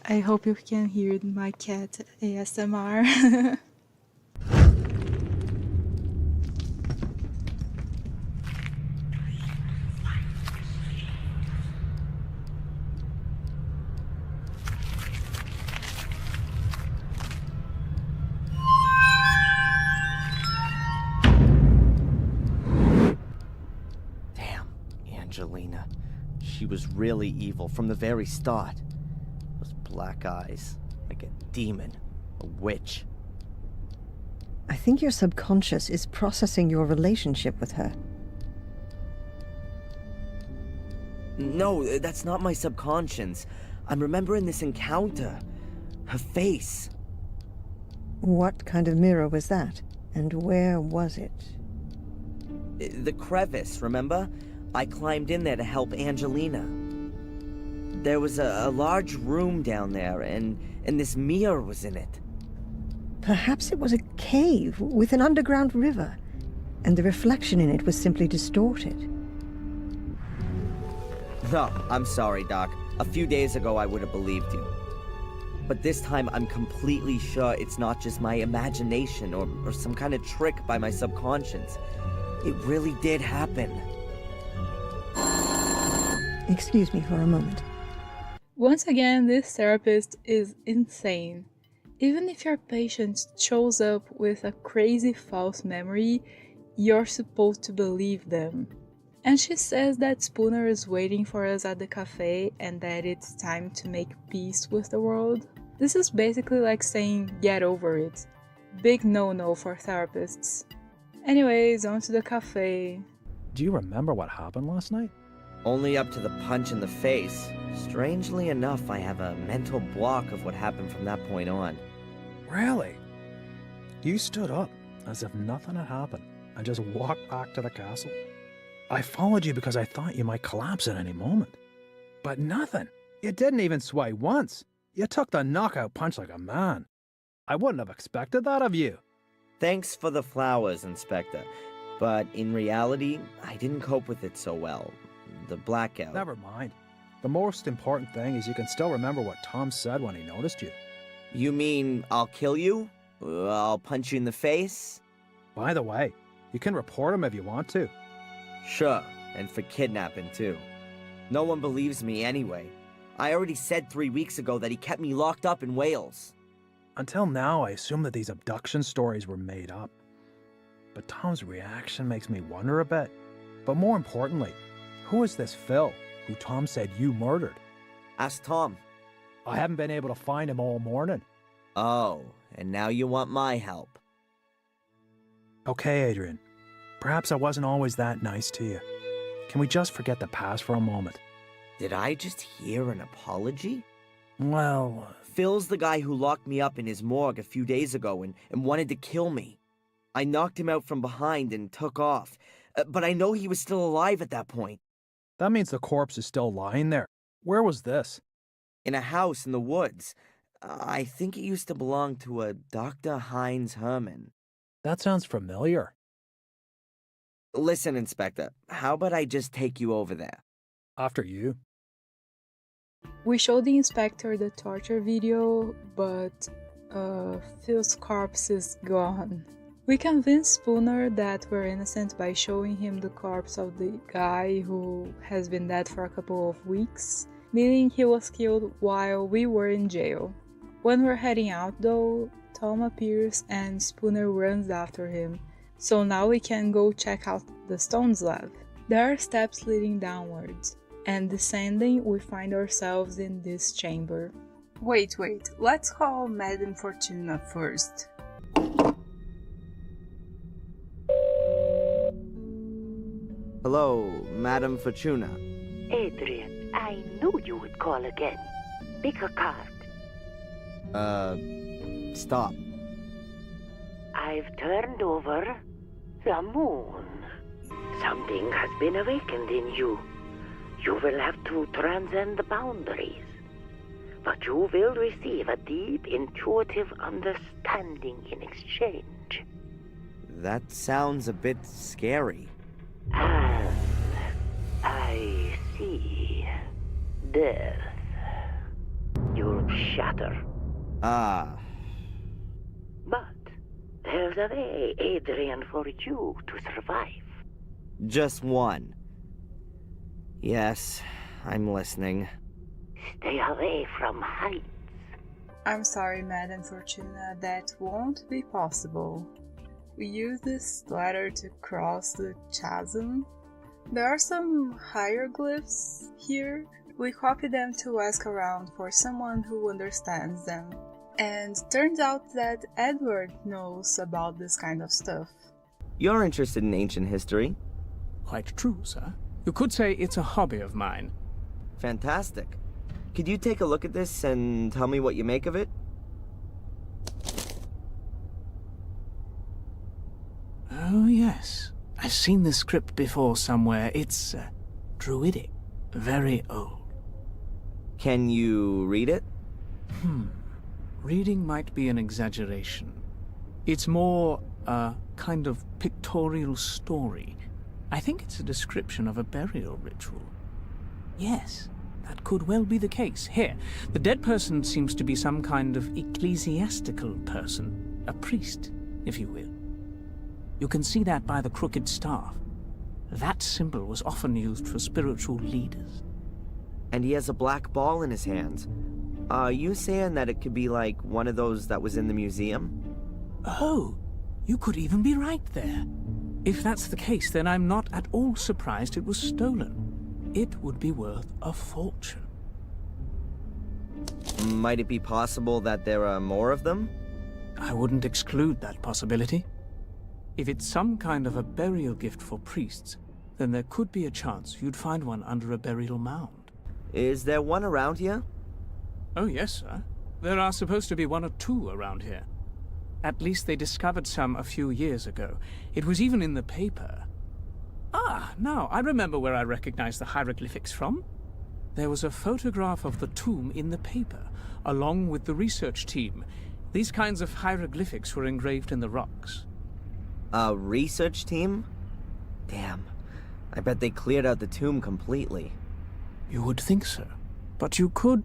I hope you can hear my cat ASMR. Damn, Angelina. She was really evil from the very start. Those black eyes, like a demon, a witch. I think your subconscious is processing your relationship with her. No, that's not my subconscious. I'm remembering this encounter. Her face. What kind of mirror was that? And where was it? The crevice, remember? I climbed in there to help Angelina. There was a large room down there, and this mirror was in it. Perhaps it was a cave with an underground river, and the reflection in it was simply distorted. No, I'm sorry, Doc. A few days ago I would have believed you. But this time I'm completely sure it's not just my imagination or some kind of trick by my subconscious. It really did happen. Excuse me for a moment. Once again, this therapist is insane. Even if your patient shows up with a crazy false memory, you're supposed to believe them. And she says that Spooner is waiting for us at the cafe and that it's time to make peace with the world. This is basically like saying get over it. Big no-no for therapists. Anyways, on to the cafe. Do you remember what happened last night? Only up to the punch in the face. Strangely enough, I have a mental block of what happened from that point on. Really? You stood up as if nothing had happened and just walked back to the castle? I followed you because I thought you might collapse at any moment. But nothing. You didn't even sway once. You took the knockout punch like a man. I wouldn't have expected that of you. Thanks for the flowers, Inspector. But in reality, I didn't cope with it so well. The blackout. Never mind. The most important thing is you can still remember what Tom said when he noticed you. You mean I'll kill you? I'll punch you in the face? By the way, you can report him if you want to. Sure, and for kidnapping too. No one believes me anyway. I already said 3 weeks ago that he kept me locked up in Wales. Until now, I assumed that these abduction stories were made up. But Tom's reaction makes me wonder a bit. But more importantly, who is this Phil, who Tom said you murdered? Ask Tom. I haven't been able to find him all morning. Oh, and now you want my help. Okay, Adrian. Perhaps I wasn't always that nice to you. Can we just forget the past for a moment? Did I just hear an apology? Well... Phil's the guy who locked me up in his morgue a few days ago and wanted to kill me. I knocked him out from behind and took off. But I know he was still alive at that point. That means the corpse is still lying there. Where was this? In a house in the woods. I think it used to belong to a Dr. Heinz Herman. That sounds familiar. Listen, Inspector, how about I just take you over there? After you. We showed the inspector the torture video, but Phil's corpse is gone. We convinced Spooner that we're innocent by showing him the corpse of the guy who has been dead for a couple of weeks, meaning he was killed while we were in jail. When we're heading out though, Tom appears and Spooner runs after him, so now we can go check out the Stones lab. There are steps leading downwards, and descending we find ourselves in this chamber. Wait, let's call Madame Fortuna first. Hello, Madame Fortuna. Adrian, I knew you would call again. Pick a card. Stop. I've turned over the moon. Something has been awakened in you. You will have to transcend the boundaries. But you will receive a deep, intuitive understanding in exchange. That sounds a bit scary. And I see death. You'll shatter. Ah. But there's a way, Adrian, for you to survive. Just one. Yes, I'm listening. Stay away from heights. I'm sorry, Madame Fortuna, that won't be possible. We use this ladder to cross the chasm. There are some hieroglyphs here. We copy them to ask around for someone who understands them. And turns out that Edward knows about this kind of stuff. You're interested in ancient history? Quite true, sir. You could say it's a hobby of mine. Fantastic. Could you take a look at this and tell me what you make of it? Oh, yes. I've seen this script before somewhere. It's druidic. Very old. Can you read it? Reading might be an exaggeration. It's more a kind of pictorial story. I think it's a description of a burial ritual. Yes, that could well be the case. Here, the dead person seems to be some kind of ecclesiastical person. A priest, if you will. You can see that by the crooked staff. That symbol was often used for spiritual leaders. And he has a black ball in his hands. Are you saying that it could be like one of those that was in the museum? Oh, you could even be right there. If that's the case, then I'm not at all surprised it was stolen. It would be worth a fortune. Might it be possible that there are more of them? I wouldn't exclude that possibility. If it's some kind of a burial gift for priests, then there could be a chance you'd find one under a burial mound. Is there one around here? Oh, yes, sir. There are supposed to be 1 or 2 around here. At least they discovered some a few years ago. It was even in the paper. Ah, now I remember where I recognize the hieroglyphics from. There was a photograph of the tomb in the paper, along with the research team. These kinds of hieroglyphics were engraved in the rocks. A research team? Damn. I bet they cleared out the tomb completely. You would think so. But you could...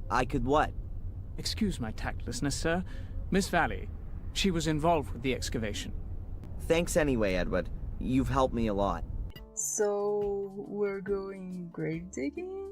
I could what? Excuse my tactlessness, sir. Miss Valley. She was involved with the excavation. Thanks anyway, Edward. You've helped me a lot. So, we're going grave digging?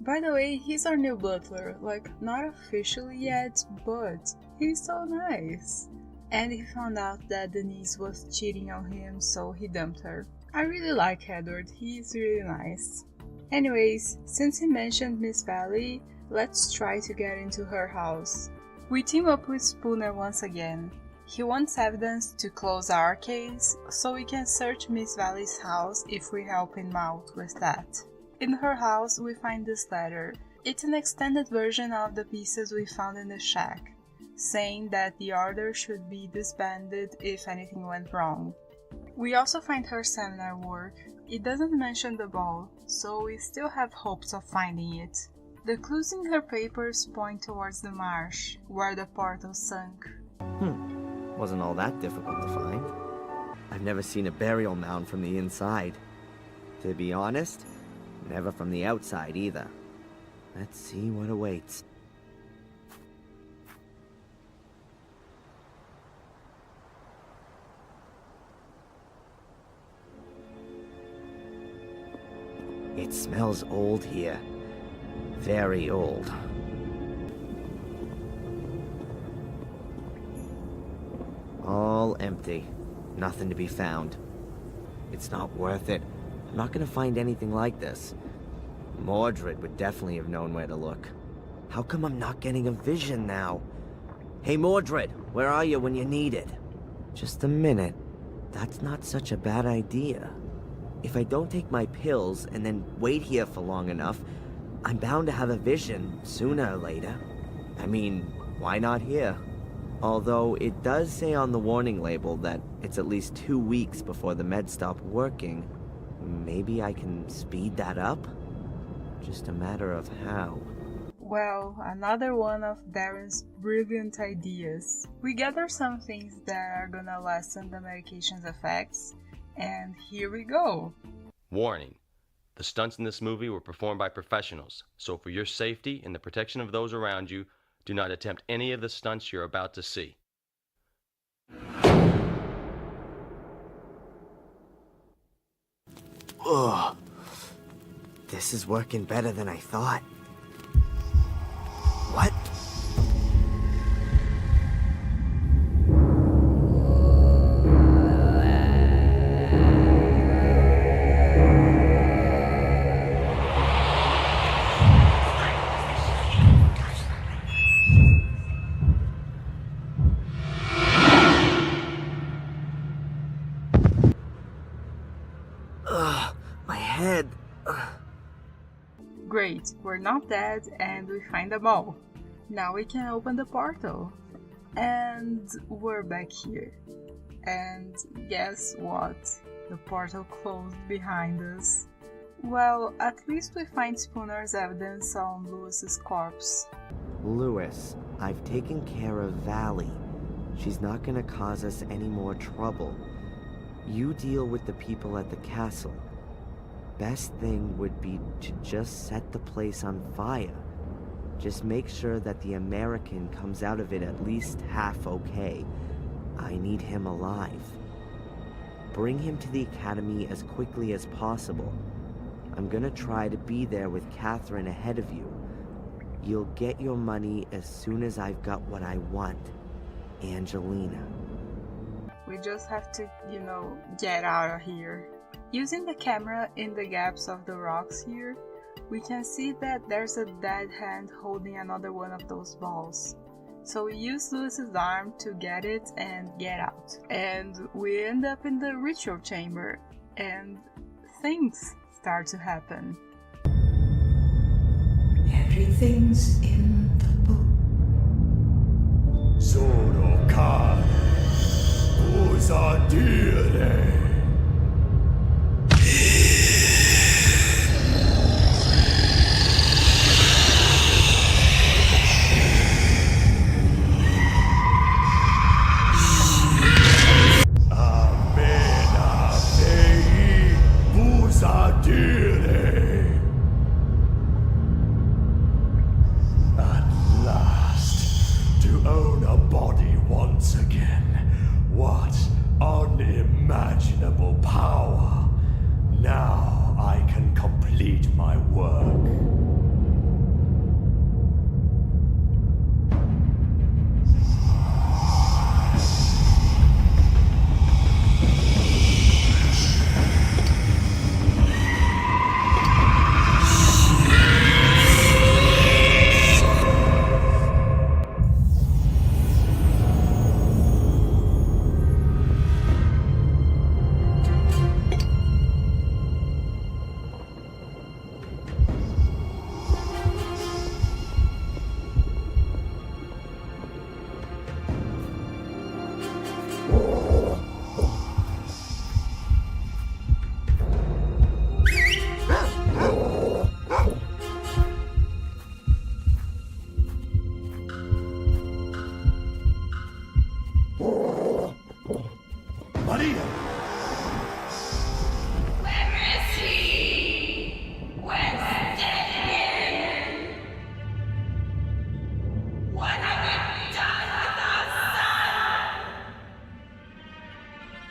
By the way, he's our new butler. Like, not officially yet, but he's so nice. And he found out that Denise was cheating on him, so he dumped her. I really like Edward, he's really nice. Anyways, since he mentioned Miss Valley, let's try to get into her house. We team up with Spooner once again. He wants evidence to close our case, so we can search Miss Valley's house if we help him out with that. In her house, we find this letter. It's an extended version of the pieces we found in the shack, saying that the order should be disbanded if anything went wrong. We also find her seminar work. It doesn't mention the ball, so we still have hopes of finding it. The clues in her papers point towards the marsh, where the portal sunk. Wasn't all that difficult to find. I've never seen a burial mound from the inside. To be honest, never from the outside either. Let's see what awaits. It smells old here. Very old. All empty. Nothing to be found. It's not worth it. I'm not gonna find anything like this. Mordred would definitely have known where to look. How come I'm not getting a vision now? Hey Mordred, where are you when you need it? Just a minute. That's not such a bad idea. If I don't take my pills and then wait here for long enough, I'm bound to have a vision sooner or later. I mean, why not here? Although it does say on the warning label that it's at least 2 weeks before the meds stop working. Maybe I can speed that up? Just a matter of how. Well, another one of Darren's brilliant ideas. We gather some things that are gonna lessen the medication's effects, and here we go. Warning. The stunts in this movie were performed by professionals, so for your safety and the protection of those around you, do not attempt any of the stunts you're about to see. Ugh. This is working better than I thought. What? My head. Great, we're not dead and we find them all. Now we can open the portal. And we're back here. And guess what? The portal closed behind us. Well, at least we find Spooner's evidence on Lewis's corpse. Lewis, I've taken care of Valley. She's not gonna cause us any more trouble. You deal with the people at the castle. Best thing would be to just set the place on fire. Just make sure that the American comes out of it at least half okay. I need him alive. Bring him to the academy as quickly as possible. I'm gonna try to be there with Catherine ahead of you. You'll get your money as soon as I've got what I want. Angelina. We just have to, get out of here. Using the camera in the gaps of the rocks here, we can see that there's a dead hand holding another one of those balls. So we use Lewis's arm to get it and get out. And we end up in the ritual chamber, and things start to happen. Everything's in the book. Sono cari, cosa dire? a body once again. What unimaginable power. Now I can complete my work.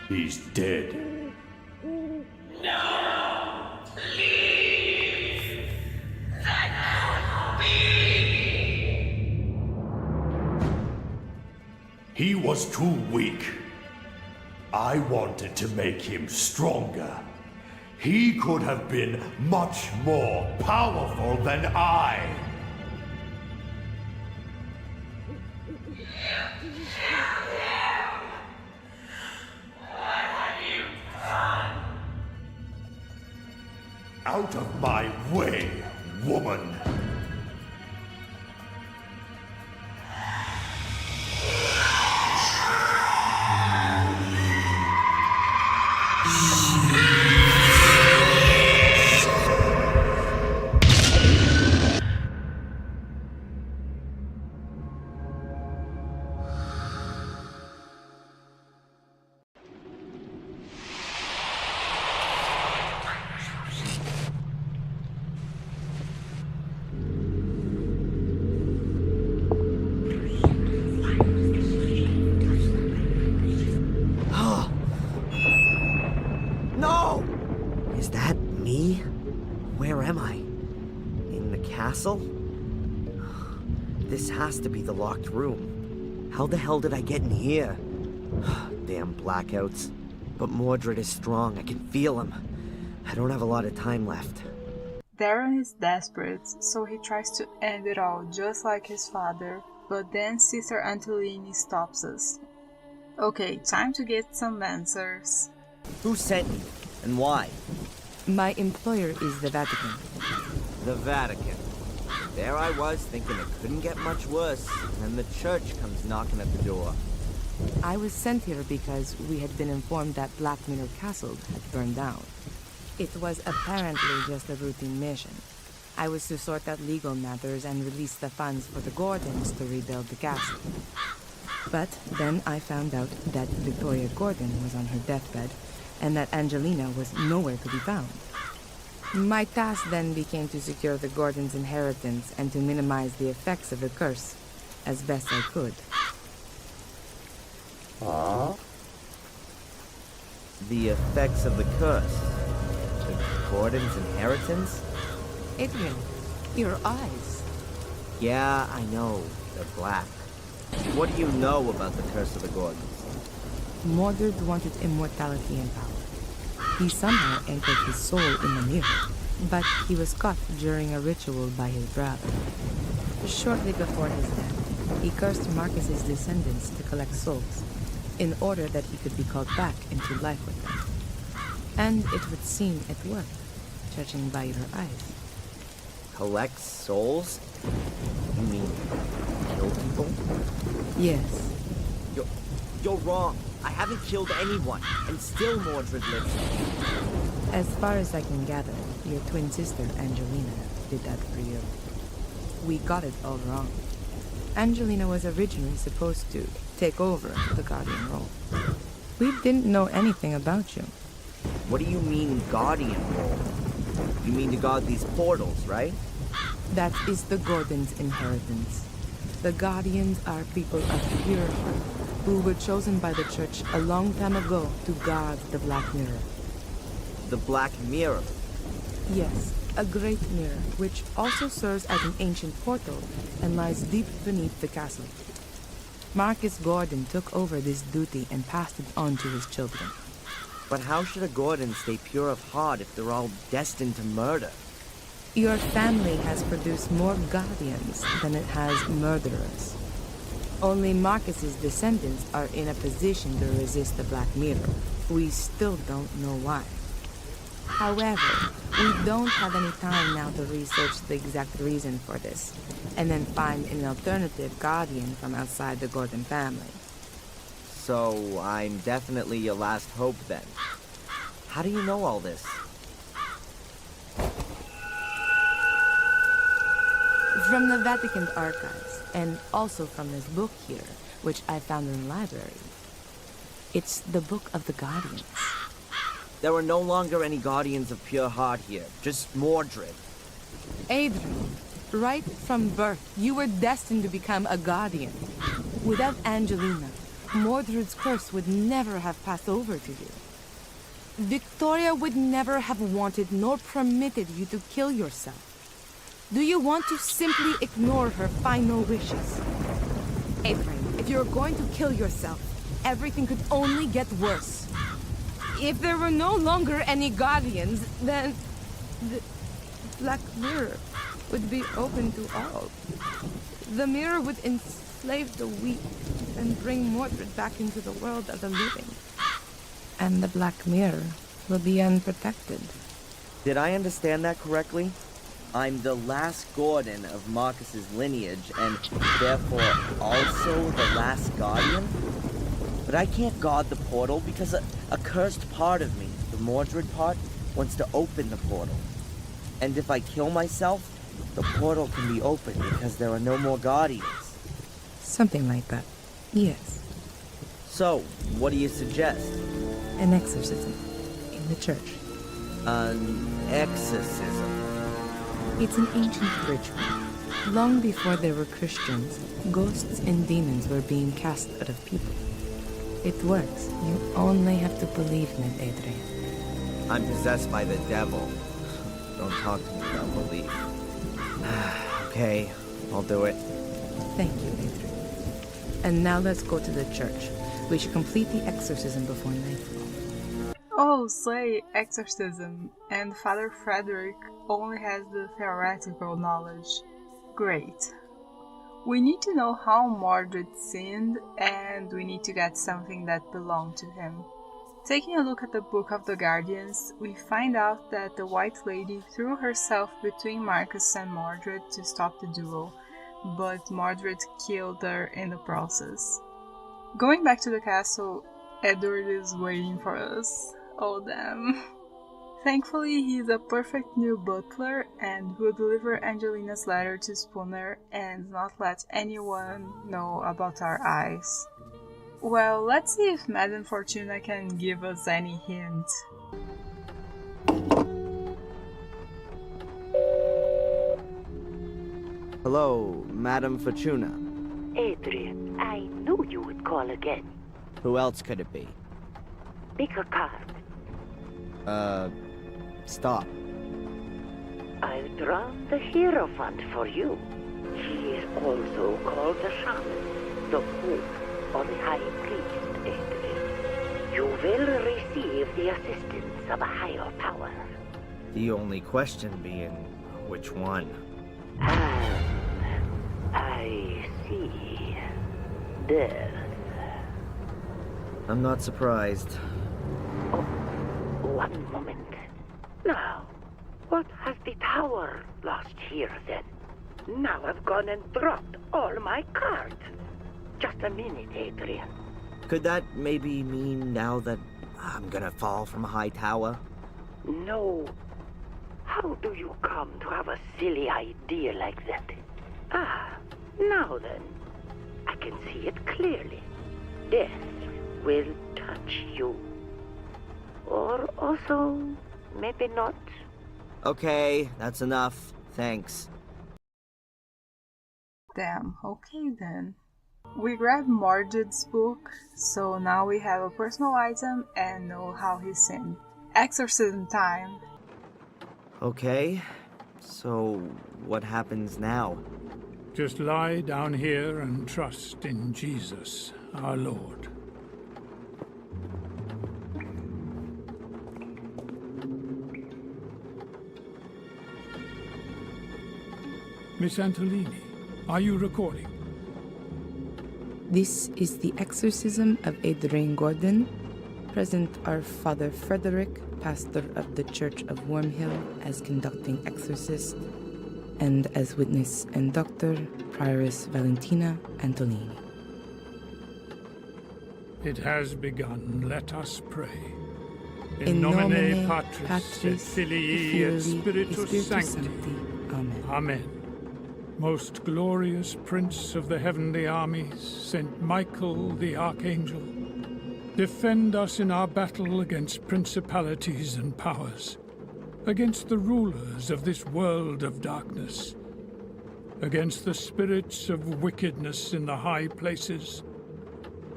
He's dead. No, please. That could be. He was too weak. I wanted to make him stronger. He could have been much more powerful than I. Out of my way, woman! This has to be the locked room. How the hell did I get in here? Damn blackouts. But Mordred is strong. I can feel him. I don't have a lot of time left. Darren is desperate, so he tries to end it all just like his father, but then Sister Antolini stops us. Okay, time to get some answers. Who sent you? And why? My employer is the Vatican. The Vatican. There I was, thinking it couldn't get much worse, and the church comes knocking at the door. I was sent here because we had been informed that Black Mirror Castle had burned down. It was apparently just a routine mission. I was to sort out legal matters and release the funds for the Gordons to rebuild the castle. But then I found out that Victoria Gordon was on her deathbed, and that Angelina was nowhere to be found. My task then became to secure the Gordon's inheritance and to minimize the effects of the curse, as best I could. The effects of the curse? The Gordon's inheritance? Adrian, your eyes. Yeah, I know. They're black. What do you know about the curse of the Gordons? Mordred wanted immortality and power. He somehow entered his soul in the mirror, but he was caught during a ritual by his brother. Shortly before his death, he cursed Marcus's descendants to collect souls, in order that he could be called back into life with them. And it would seem it worked, judging by your eyes. Collect souls? You mean kill people? Yes. You're wrong. I haven't killed anyone, and still Mordred lives. As far as I can gather, your twin sister, Angelina, did that for you. We got it all wrong. Angelina was originally supposed to take over the Guardian role. We didn't know anything about you. What do you mean, Guardian role? You mean to guard these portals, right? That is the Gordon's inheritance. The Guardians are people of pure heart, who were chosen by the Church a long time ago to guard the Black Mirror. The Black Mirror? Yes, a great mirror, which also serves as an ancient portal and lies deep beneath the castle. Marcus Gordon took over this duty and passed it on to his children. But how should a Gordon stay pure of heart if they're all destined to murder? Your family has produced more Guardians than it has murderers. Only Marcus's descendants are in a position to resist the Black Mirror. We still don't know why. However, we don't have any time now to research the exact reason for this, and then find an alternative Guardian from outside the Gordon family. So, I'm definitely your last hope then. How do you know all this? From the Vatican archives, and also from this book here, which I found in the library. It's the Book of the Guardians. There are no longer any Guardians of pure heart here, just Mordred. Adrian, right from birth, you were destined to become a Guardian. Without Angelina, Mordred's curse would never have passed over to you. Victoria would never have wanted nor permitted you to kill yourself. Do you want to simply ignore her final wishes? Adrian, if you're going to kill yourself, everything could only get worse. If there were no longer any Guardians, then the Black Mirror would be open to all. The mirror would enslave the weak and bring Mordred back into the world of the living. And the Black Mirror will be unprotected. Did I understand that correctly? I'm the last Gordon of Marcus's lineage, and therefore also the last Guardian? But I can't guard the portal because a cursed part of me, the Mordred part, wants to open the portal. And if I kill myself, the portal can be opened because there are no more Guardians. Something like that, yes. So, what do you suggest? An exorcism in the church. An exorcism? It's an ancient ritual. Long before there were Christians, ghosts and demons were being cast out of people. It works. You only have to believe in it, Adrian. I'm possessed by the devil. Don't talk to me about belief. Okay, I'll do it. Thank you, Adrian. And now let's go to the church. We should complete the exorcism before nightfall. Oh, say exorcism, and Father Frederick only has the theoretical knowledge. Great. We need to know how Mordred sinned, and we need to get something that belonged to him. Taking a look at the Book of the Guardians, we find out that the White Lady threw herself between Marcus and Mordred to stop the duel, but Mordred killed her in the process. Going back to the castle, Edward is waiting for us. Oh damn. Thankfully, he's a perfect new butler and will deliver Angelina's letter to Spooner and not let anyone know about our eyes. Well, let's see if Madame Fortuna can give us any hint. Hello, Madame Fortuna. Adrian, I knew you would call again. Who else could it be? Pick a card. Stop. I've drawn the Hierophant for you. He is also called the Shaman, the Pope, or the High Priest, Adrian. You will receive the assistance of a higher power. The only question being, which one? I see. Death. I'm not surprised. Oh, one moment. Now, what has the tower lost here, then? Now I've gone and dropped all my cards. Just a minute, Adrian. Could that maybe mean now that I'm gonna fall from a high tower? No. How do you come to have a silly idea like that? Ah, now then. I can see it clearly. Death will touch you. Or also, maybe not. Okay, that's enough. Thanks. Damn, okay then. We grabbed Mordred's book, so now we have a personal item and know how he sinned. Exorcism time! Okay, so what happens now? Just lie down here and trust in Jesus, our Lord. Miss Antolini, are you recording? This is the exorcism of Adrian Gordon. Present are Father Frederick, pastor of the Church of Wormhill, as conducting exorcist, and as witness and doctor, Prioress Valentina Antolini. It has begun. Let us pray. In nomine Patris, Patris, et Filii, et Spiritus Sancti. Amen. Amen. Most glorious Prince of the heavenly armies, Saint Michael the Archangel, defend us in our battle against principalities and powers, against the rulers of this world of darkness, against the spirits of wickedness in the high places.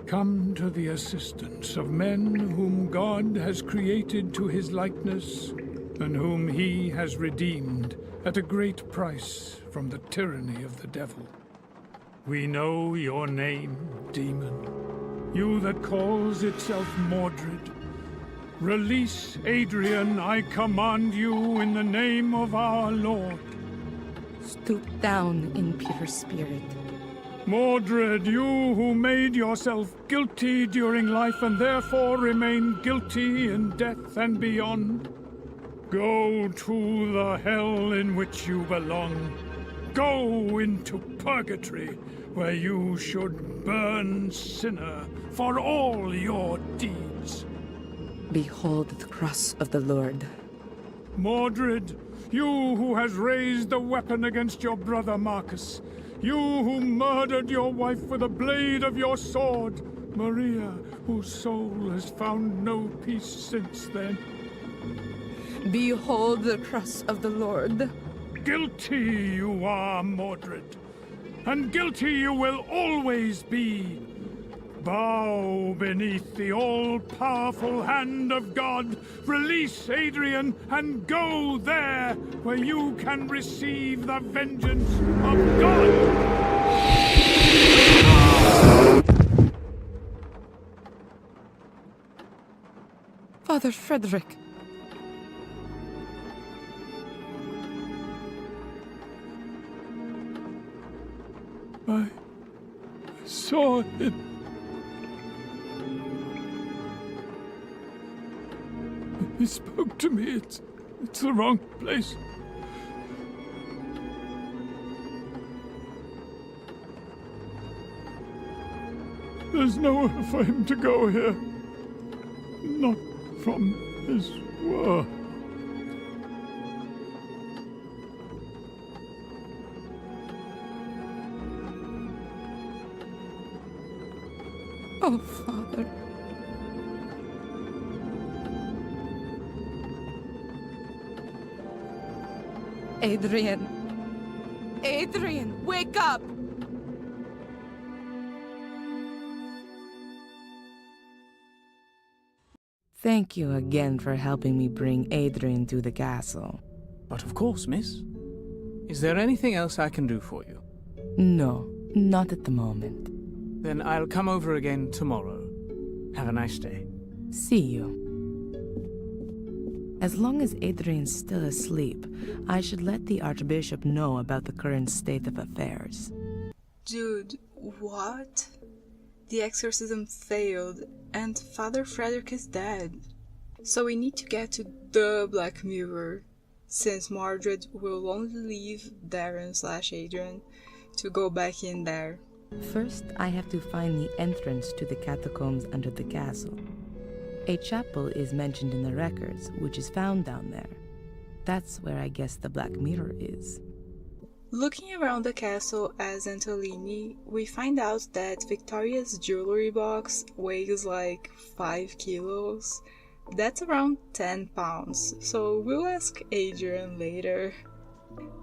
Come to the assistance of men whom God has created to his likeness, and whom he has redeemed at a great price from the tyranny of the devil. We know your name, demon, you that calls itself Mordred. Release Adrian, I command you in the name of our Lord. Stoop down in pure spirit. Mordred, you who made yourself guilty during life and therefore remain guilty in death and beyond, go to the hell in which you belong. Go into purgatory, where you should burn sinner for all your deeds. Behold the cross of the Lord. Mordred, you who has raised a weapon against your brother Marcus, you who murdered your wife with a blade of your sword, Maria, whose soul has found no peace since then. Behold the cross of the Lord. Guilty you are, Mordred, and guilty you will always be. Bow beneath the all-powerful hand of God. Release Adrian and go there where you can receive the vengeance of God. Father Frederick. I saw it. He spoke to me. It's the wrong place. There's nowhere for him to go here. Not from this world. Oh, Father. Adrian. Adrian, wake up! Thank you again for helping me bring Adrian to the castle. But of course, miss. Is there anything else I can do for you? No, not at the moment. Then I'll come over again tomorrow. Have a nice day. See you. As long as Adrian's still asleep, I should let the Archbishop know about the current state of affairs. Dude, what? The exorcism failed, and Father Frederick is dead. So we need to get to the Black Mirror, since Mordred will only leave Darren/Adrian to go back in there. First, I have to find the entrance to the catacombs under the castle. A chapel is mentioned in the records, which is found down there. That's where I guess the Black Mirror is. Looking around the castle as Antolini, we find out that Victoria's jewelry box weighs like 5 kilos. That's around 10 pounds, so we'll ask Adrian later.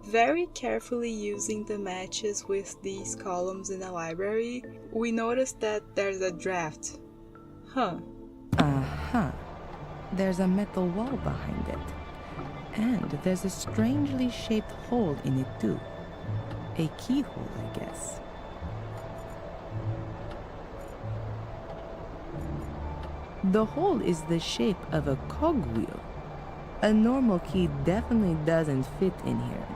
Very carefully using the matches with these columns in the library, we notice that there's a draft. Huh. Uh-huh. There's a metal wall behind it. And there's a strangely shaped hole in it too. A keyhole, I guess. The hole is the shape of a cogwheel. A normal key definitely doesn't fit in here.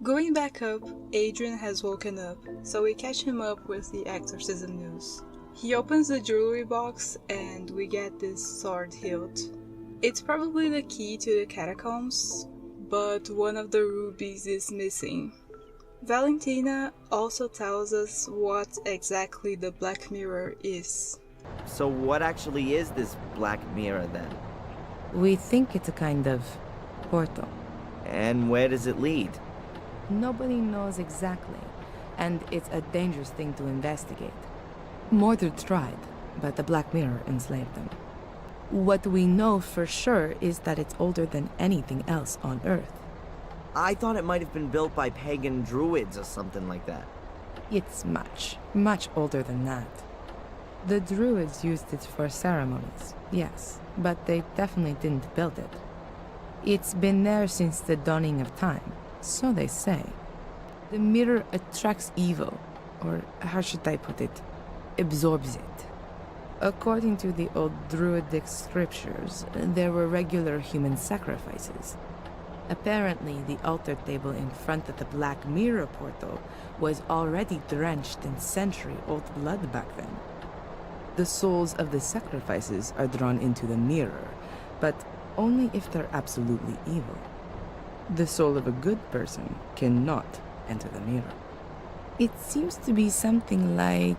Going back up, Adrian has woken up, so we catch him up with the exorcism news. He opens the jewelry box and we get this sword hilt. It's probably the key to the catacombs, but one of the rubies is missing. Valentina also tells us what exactly the Black Mirror is. So what actually is this Black Mirror then? We think it's a kind of portal. And where does it lead? Nobody knows exactly, and it's a dangerous thing to investigate. Mordred tried, but the Black Mirror enslaved them. What we know for sure is that it's older than anything else on Earth. I thought it might have been built by pagan druids or something like that. It's much, much older than that. The druids used it for ceremonies, yes, but they definitely didn't build it. It's been there since the dawning of time, so they say. The mirror attracts evil, or how should I put it? Absorbs it. According to the old druidic scriptures, there were regular human sacrifices. Apparently, the altar table in front of the Black Mirror portal was already drenched in century-old blood back then. The souls of the sacrifices are drawn into the mirror, but only if they're absolutely evil. The soul of a good person cannot enter the mirror. It seems to be something like...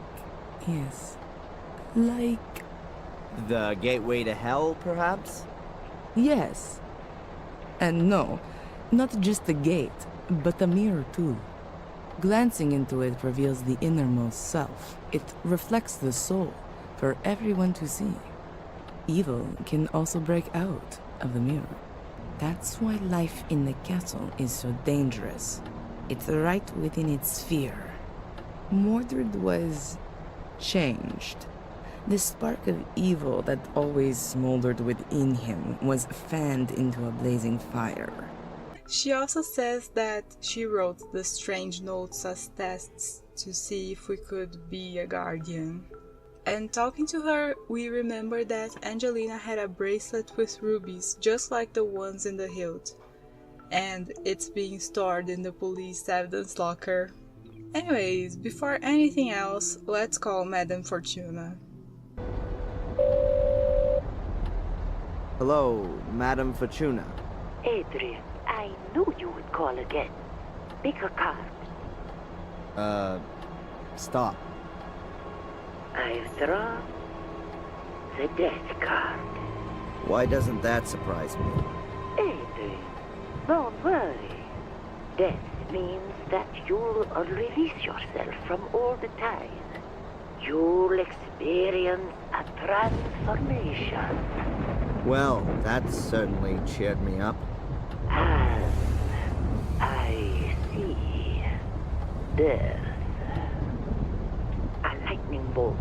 yes, like... The gateway to hell, perhaps? Yes. And no, not just the gate, but the mirror too. Glancing into it reveals the innermost self. It reflects the soul for everyone to see. Evil can also break out of the mirror. That's why life in the castle is so dangerous. It's right within its sphere. Mordred was changed. The spark of evil that always smoldered within him was fanned into a blazing fire. She also says that she wrote the strange notes as tests to see if we could be a guardian. And talking to her, we remember that Angelina had a bracelet with rubies just like the ones in the hilt. And it's being stored in the police evidence locker. Anyways, before anything else, let's call Madame Fortuna. Hello, Madame Fortuna. Adrian, I knew you would call again. Pick a card. Stop. I've drawn the death card. Why doesn't that surprise me? Adrian, don't worry. Death means that you'll release yourself from all the ties. You'll experience a transformation. Well, that certainly cheered me up. And I see there's a lightning bolt.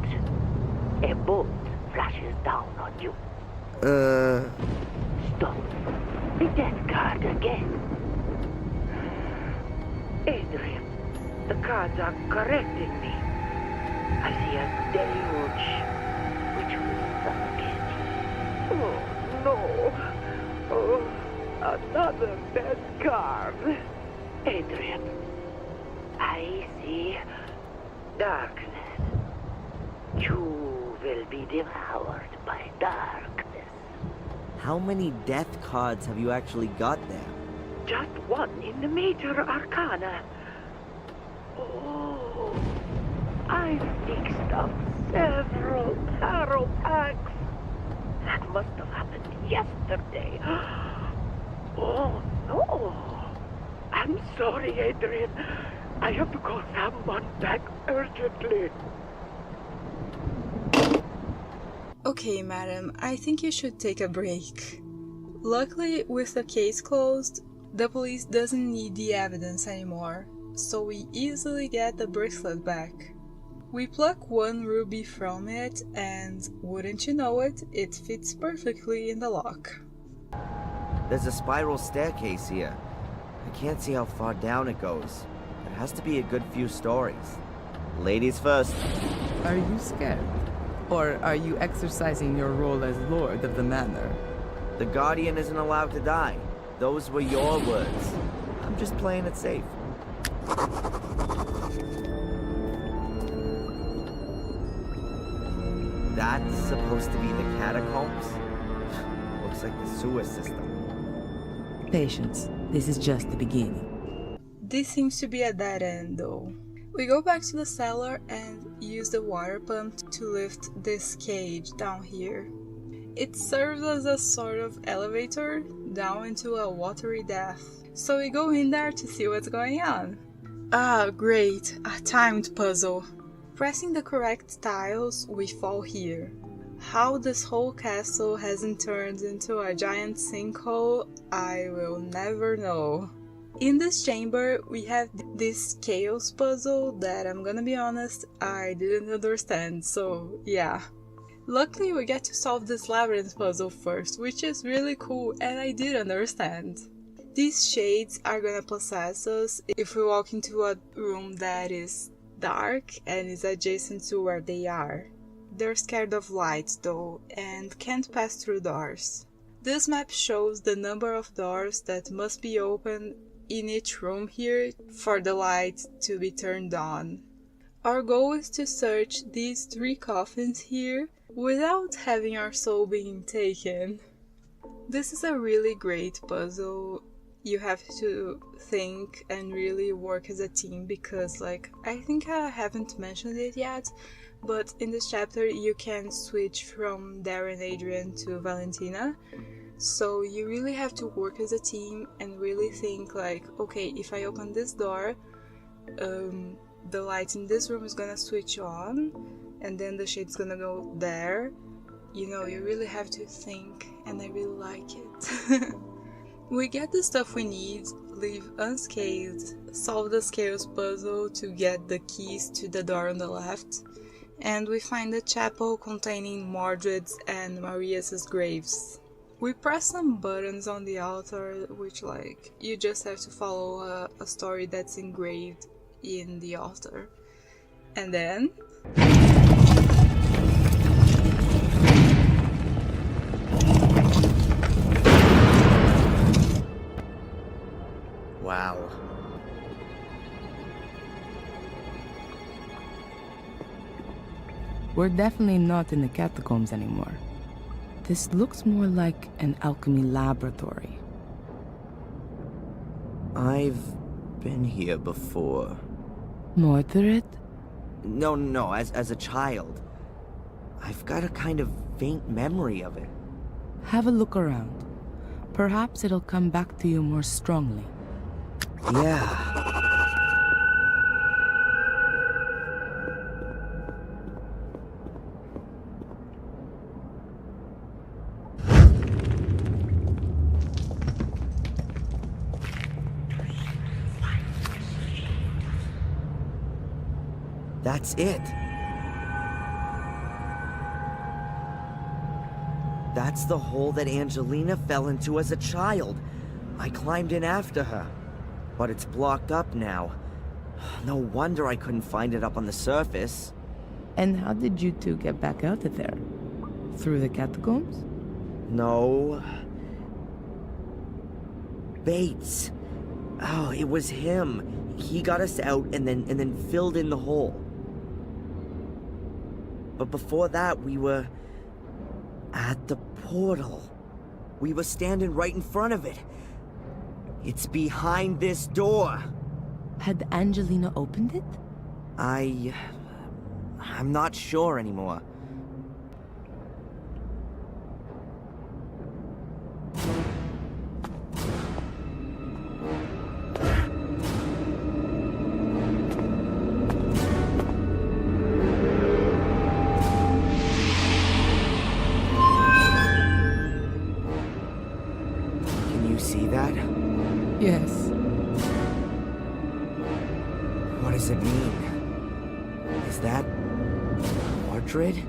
A bolt flashes down on you. Stop. The death card again. Adrian, the cards are correcting me. I see a deluge which will suffocate you. Oh, no. Oh, another death card. Adrian, I see darkness. You will be devoured by darkness. How many death cards have you actually got there? Just one in the major arcana. Oh, I fixed up several tarot packs. That must have happened yesterday. Oh, no. I'm sorry, Adrian. I have to call someone back urgently. Okay, madam, I think you should take a break. Luckily, with the case closed, The police doesn't need the evidence anymore, so we easily get the bracelet back. We pluck one ruby from it, and wouldn't you know it, it fits perfectly in the lock. There's a spiral staircase here. I can't see how far down it goes. It has to be a good few stories. Ladies first. Are you scared? Or are you exercising your role as Lord of the Manor? The Guardian isn't allowed to die. Those were your words. I'm just playing it safe. That's supposed to be the catacombs? Looks like the sewer system. Patience. This is just the beginning. This seems to be a dead end though. We go back to the cellar and use the water pump to lift this cage down here. It serves as a sort of elevator down into a watery depth. So we go in there to see what's going on. Ah, great, a timed puzzle. Pressing the correct tiles, we fall here. How this whole castle hasn't turned into a giant sinkhole, I will never know. In this chamber, we have this chaos puzzle that, I'm gonna be honest, I didn't understand, so yeah. Luckily, we get to solve this labyrinth puzzle first, which is really cool and I did understand. These shades are gonna possess us if we walk into a room that is dark and is adjacent to where they are. They're scared of light though and can't pass through doors. This map shows the number of doors that must be opened in each room here for the light to be turned on. Our goal is to search these 3 coffins here without having our soul being taken. This is a really great puzzle. You have to think and really work as a team because, like, I think I haven't mentioned it yet, but in this chapter you can switch from Darren Adrian to Valentina. So you really have to work as a team and really think like, okay, if I open this door, the light in this room is gonna switch on and then the shade's gonna go there. You know, you really have to think and I really like it. We get the stuff we need, leave unscathed, solve the scales puzzle to get the keys to the door on the left, and we find a chapel containing Mordred's and Maria's graves. We press some buttons on the altar, which, like, you just have to follow a story that's engraved in the altar. And then... Wow. We're definitely not in the catacombs anymore. This looks more like an alchemy laboratory. I've been here before. Mordred? No, as a child. I've got a kind of faint memory of it. Have a look around. Perhaps it'll come back to you more strongly. Yeah. That's it. That's the hole that Angelina fell into as a child. I climbed in after her, but it's blocked up now. No wonder I couldn't find it up on the surface. And how did you two get back out of there? Through the catacombs? No. Bates. Oh, it was him. He got us out and then filled in the hole. But before that, we were at the portal. We were standing right in front of it. It's behind this door. Had Angelina opened it? I'm not sure anymore. Mordred?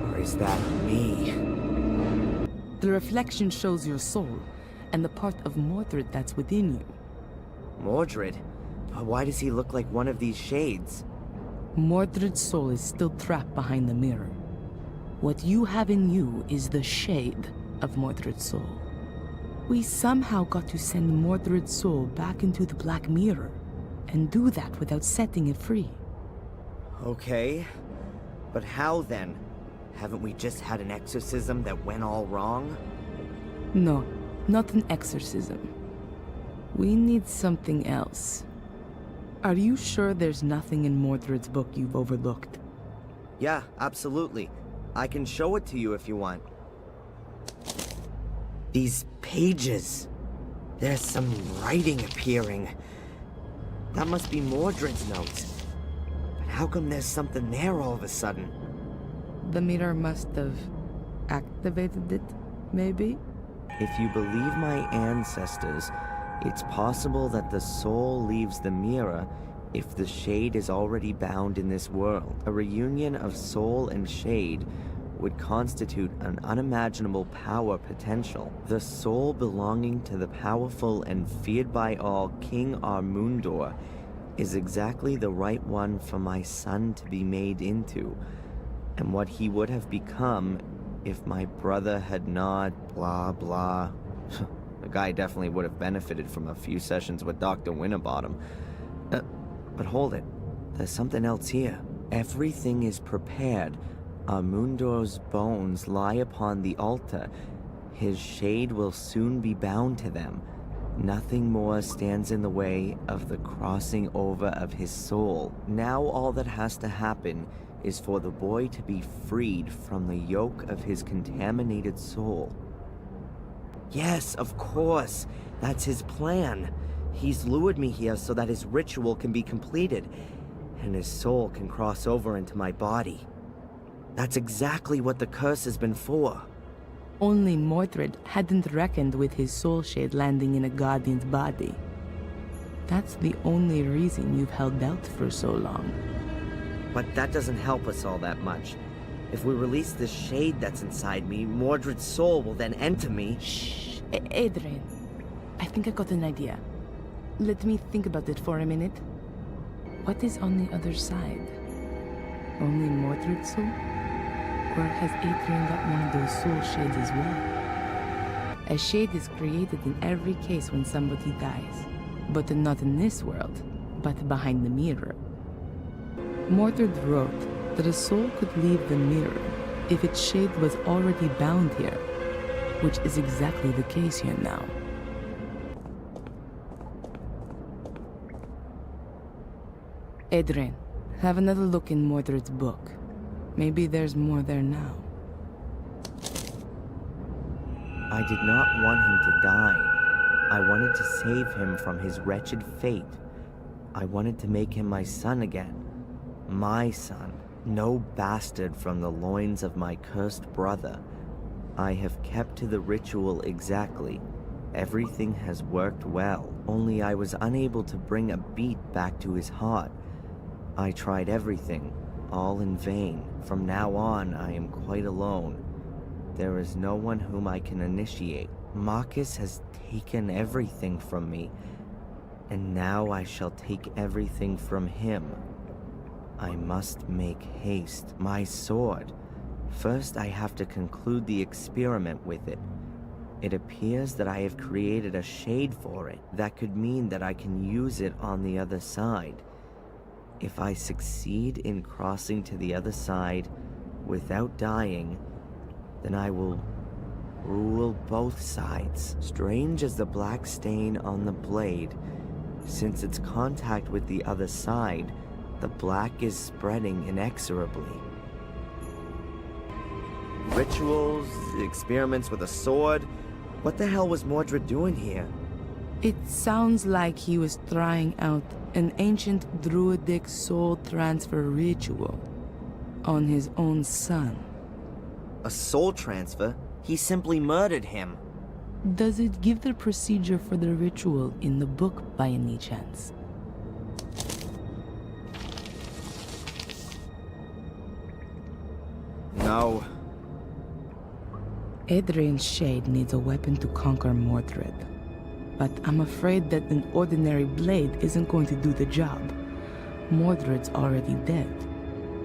Or is that me? The reflection shows your soul, and the part of Mordred that's within you. Mordred? But why does he look like one of these shades? Mordred's soul is still trapped behind the mirror. What you have in you is the shade of Mordred's soul. We somehow got to send Mordred's soul back into the Black Mirror, and do that without setting it free. Okay, but how then? Haven't we just had an exorcism that went all wrong? No, not an exorcism. We need something else. Are you sure there's nothing in Mordred's book you've overlooked? Yeah, absolutely. I can show it to you if you want. These pages. There's some writing appearing. That must be Mordred's notes. But how come there's something there all of a sudden? The mirror must have activated it, maybe? If you believe my ancestors, it's possible that the soul leaves the mirror if the shade is already bound in this world. A reunion of soul and shade would constitute an unimaginable power potential. The soul belonging to the powerful and feared by all King Armundor is exactly the right one for my son to be made into, and what he would have become if my brother had not blah blah. The guy definitely would have benefited from a few sessions with Dr. Winterbottom. But hold it, there's something else here. Everything is prepared. Armundor's bones lie upon the altar. His shade will soon be bound to them. Nothing more stands in the way of the crossing over of his soul. Now all that has to happen is for the boy to be freed from the yoke of his contaminated soul. Yes, of course. That's his plan. He's lured me here so that his ritual can be completed, and his soul can cross over into my body. That's exactly what the curse has been for. Only Mordred hadn't reckoned with his soul shade landing in a guardian's body. That's the only reason you've held out for so long. But that doesn't help us all that much. If we release the shade that's inside me, Mordred's soul will then enter me. Shh, Adrian. I think I got an idea. Let me think about it for a minute. What is on the other side? Only Mordred's soul? Or has Adrian got one of those soul shades as well? A shade is created in every case when somebody dies. But not in this world, but behind the mirror. Mordred wrote that a soul could leave the mirror if its shade was already bound here, which is exactly the case here now. Adrian, have another look in Mordred's book. Maybe there's more there now. I did not want him to die. I wanted to save him from his wretched fate. I wanted to make him my son again. My son. No bastard from the loins of my cursed brother. I have kept to the ritual exactly. Everything has worked well, only I was unable to bring a beat back to his heart. I tried everything, all in vain. From now on, I am quite alone. There is no one whom I can initiate. Marcus has taken everything from me, and now I shall take everything from him. I must make haste. My sword. First, I have to conclude the experiment with it. It appears that I have created a shade for it. That could mean that I can use it on the other side. If I succeed in crossing to the other side without dying, then I will rule both sides. Strange as the black stain on the blade, since its contact with the other side, the black is spreading inexorably. Rituals, experiments with a sword. What the hell was Mordred doing here? It sounds like he was trying out an ancient druidic soul transfer ritual on his own son. A soul transfer? He simply murdered him. Does it give the procedure for the ritual in the book by any chance? No. Adrian's shade needs a weapon to conquer Mordred. But I'm afraid that an ordinary blade isn't going to do the job. Mordred's already dead.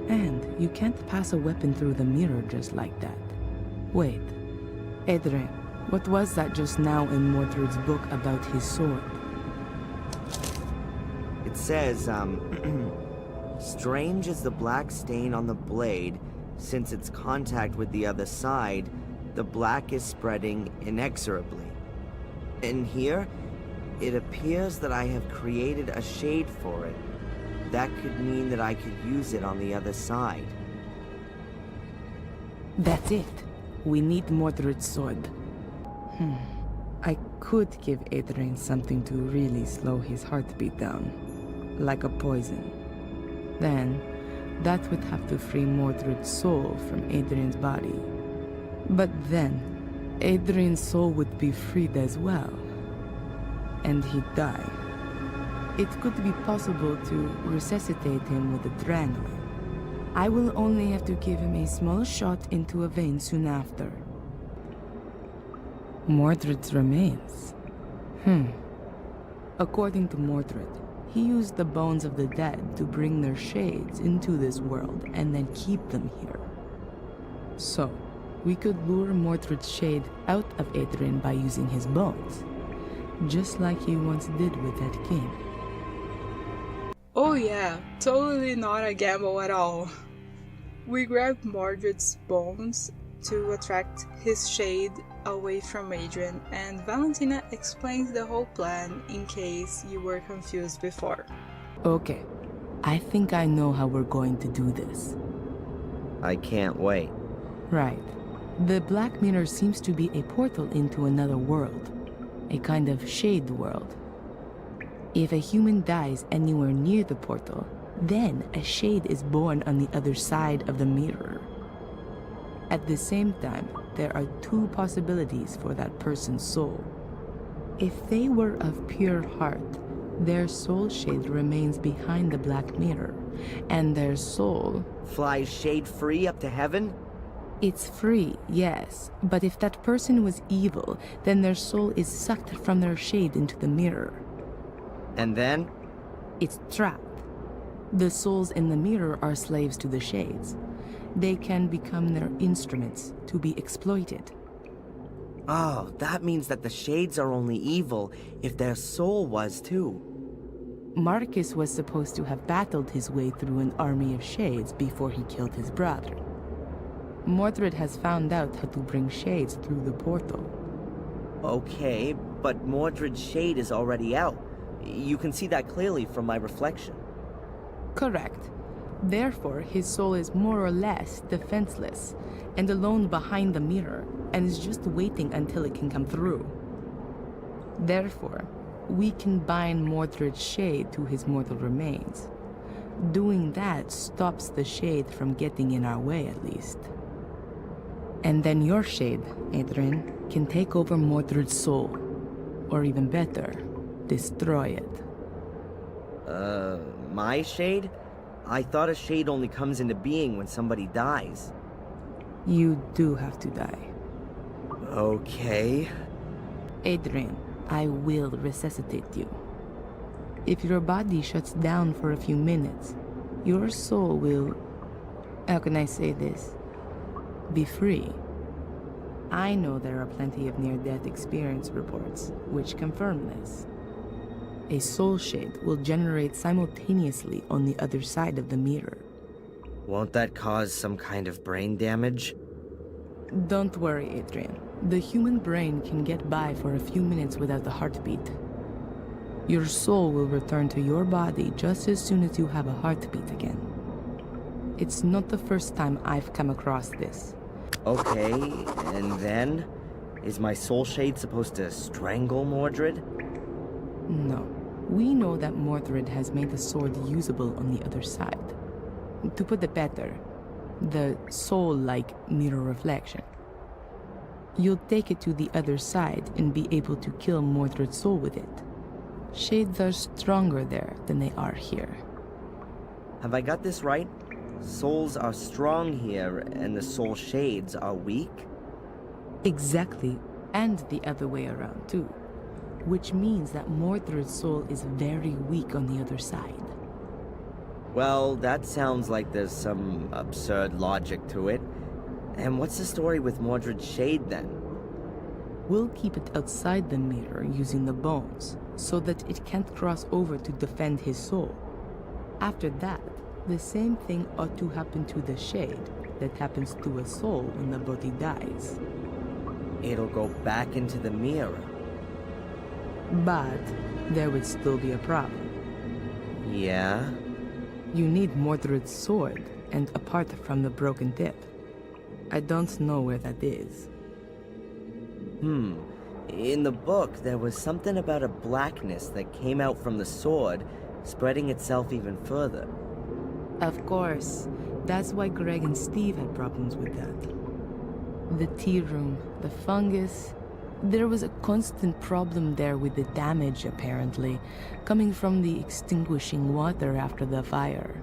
And you can't pass a weapon through the mirror just like that. Wait. Adrian, what was that just now in Mordred's book about his sword? It says, strange is the black stain on the blade. Since its contact with the other side, the black is spreading inexorably. And here, it appears that I have created a shade for it. That could mean that I could use it on the other side. That's it. We need Mordred's sword. I could give Adrian something to really slow his heartbeat down. Like a poison. Then, that would have to free Mordred's soul from Adrian's body. But then, Adrian's soul would be freed as well. And he'd die. It could be possible to resuscitate him with adrenaline. I will only have to give him a small shot into a vein soon after. Mordred's remains. According to Mordred, he used the bones of the dead to bring their shades into this world and then keep them here. So, we could lure Mordred's shade out of Adrian by using his bones, just like he once did with that king. Oh yeah, totally not a gamble at all. We grabbed Mordred's bones to attract his shade away from Adrian, and Valentina explains the whole plan in case you were confused before. Okay, I think I know how we're going to do this. I can't wait. Right. The Black Mirror seems to be a portal into another world. A kind of shade world. If a human dies anywhere near the portal, then a shade is born on the other side of the mirror. At the same time, there are two possibilities for that person's soul. If they were of pure heart, their soul shade remains behind the Black Mirror, and their soul flies shade-free up to heaven? It's free, yes, but if that person was evil, then their soul is sucked from their shade into the mirror. And then? It's trapped. The souls in the mirror are slaves to the shades. They can become their instruments to be exploited. Oh, that means that the shades are only evil if their soul was too. Marcus was supposed to have battled his way through an army of shades before he killed his brother. Mordred has found out how to bring shades through the portal. Okay, but Mordred's shade is already out. You can see that clearly from my reflection. Correct. Therefore, his soul is more or less defenseless and alone behind the mirror and is just waiting until it can come through. Therefore, we can bind Mordred's shade to his mortal remains. Doing that stops the shade from getting in our way, at least. And then your shade, Adrian, can take over Mordred's soul. Or even better, destroy it. My shade? I thought a shade only comes into being when somebody dies. You do have to die. Okay. Adrian, I will resuscitate you. If your body shuts down for a few minutes, your soul will... How can I say this? Be free. I know there are plenty of near-death experience reports which confirm this. A soul shade will generate simultaneously on the other side of the mirror. Won't that cause some kind of brain damage? Don't worry, Adrian. The human brain can get by for a few minutes without the heartbeat. Your soul will return to your body just as soon as you have a heartbeat again. It's not the first time I've come across this. Okay, and then? Is my soul shade supposed to strangle Mordred? No. We know that Mordred has made the sword usable on the other side. To put it better, the soul-like mirror reflection. You'll take it to the other side and be able to kill Mordred's soul with it. Shades are stronger there than they are here. Have I got this right? souls are strong here and the soul shades are weak? Exactly, and the other way around too. Which means that Mordred's soul is very weak on the other side. Well, that sounds like there's some absurd logic to it. And what's the story with Mordred's shade then? We'll keep it outside the mirror using the bones, so that it can't cross over to defend his soul. After that, the same thing ought to happen to the shade that happens to a soul when the body dies. It'll go back into the mirror. But there would still be a problem. Yeah? You need Mordred's sword, and apart from the broken tip. I don't know where that is. In the book, there was something about a blackness that came out from the sword, spreading itself even further. Of course. That's why Greg and Steve had problems with that. The tea room, the fungus. There was a constant problem there with the damage, apparently, coming from the extinguishing water after the fire.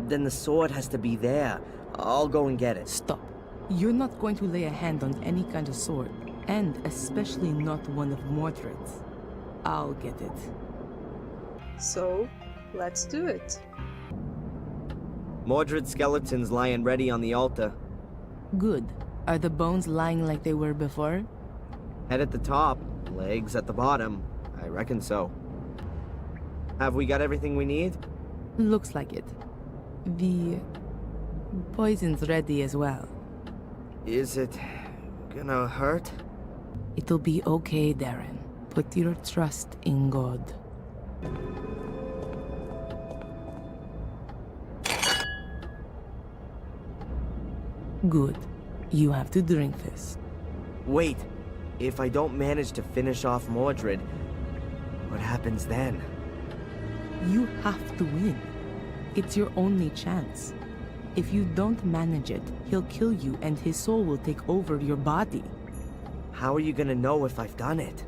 Then the sword has to be there. I'll go and get it. Stop. You're not going to lay a hand on any kind of sword, and especially not one of Mordred's. I'll get it. So, let's do it. Mordred's skeleton's lying ready on the altar. Good. Are the bones lying like they were before? Head at the top, legs at the bottom. I reckon so. Have we got everything we need? Looks like it. The poison's ready as well. Is it gonna hurt? It'll be okay, Darren. Put your trust in God. Good. You have to drink this. Wait. If I don't manage to finish off Mordred, what happens then? You have to win. It's your only chance. If you don't manage it, he'll kill you and his soul will take over your body. How are you gonna know if I've done it?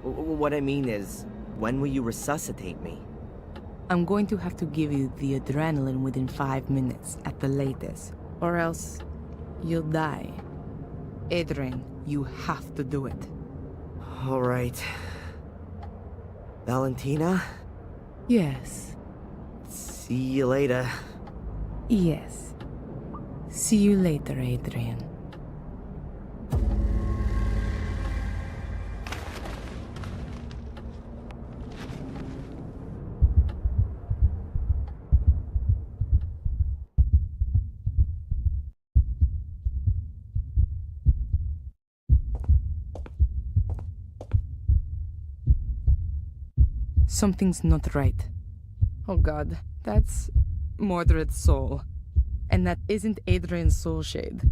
What I mean is, when will you resuscitate me? I'm going to have to give you the adrenaline within 5 minutes at the latest, or else you'll die. Adrian, you have to do it. All right. Valentina? Yes. See you later. Yes. See you later, Adrian. Something's not right. Oh god, that's Mordred's soul. And that isn't Adrian's soul shade.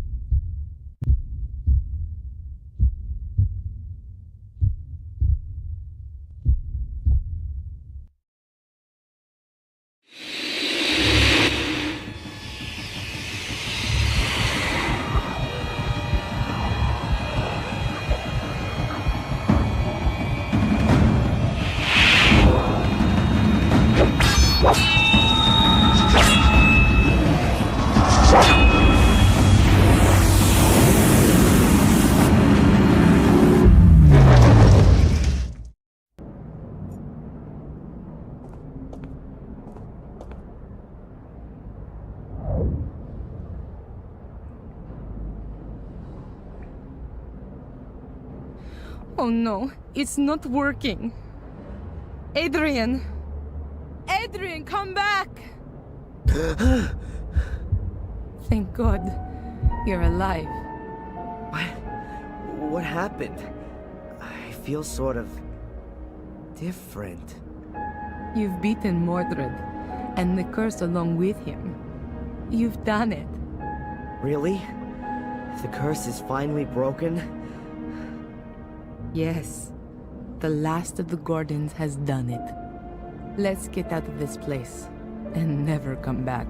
Oh no, it's not working. Adrian! Adrian, come back! Thank God, you're alive. What happened? I feel sort of different. You've beaten Mordred, and the curse along with him. You've done it. Really? The curse is finally broken? Yes. The last of the Gordons has done it. Let's get out of this place, and never come back.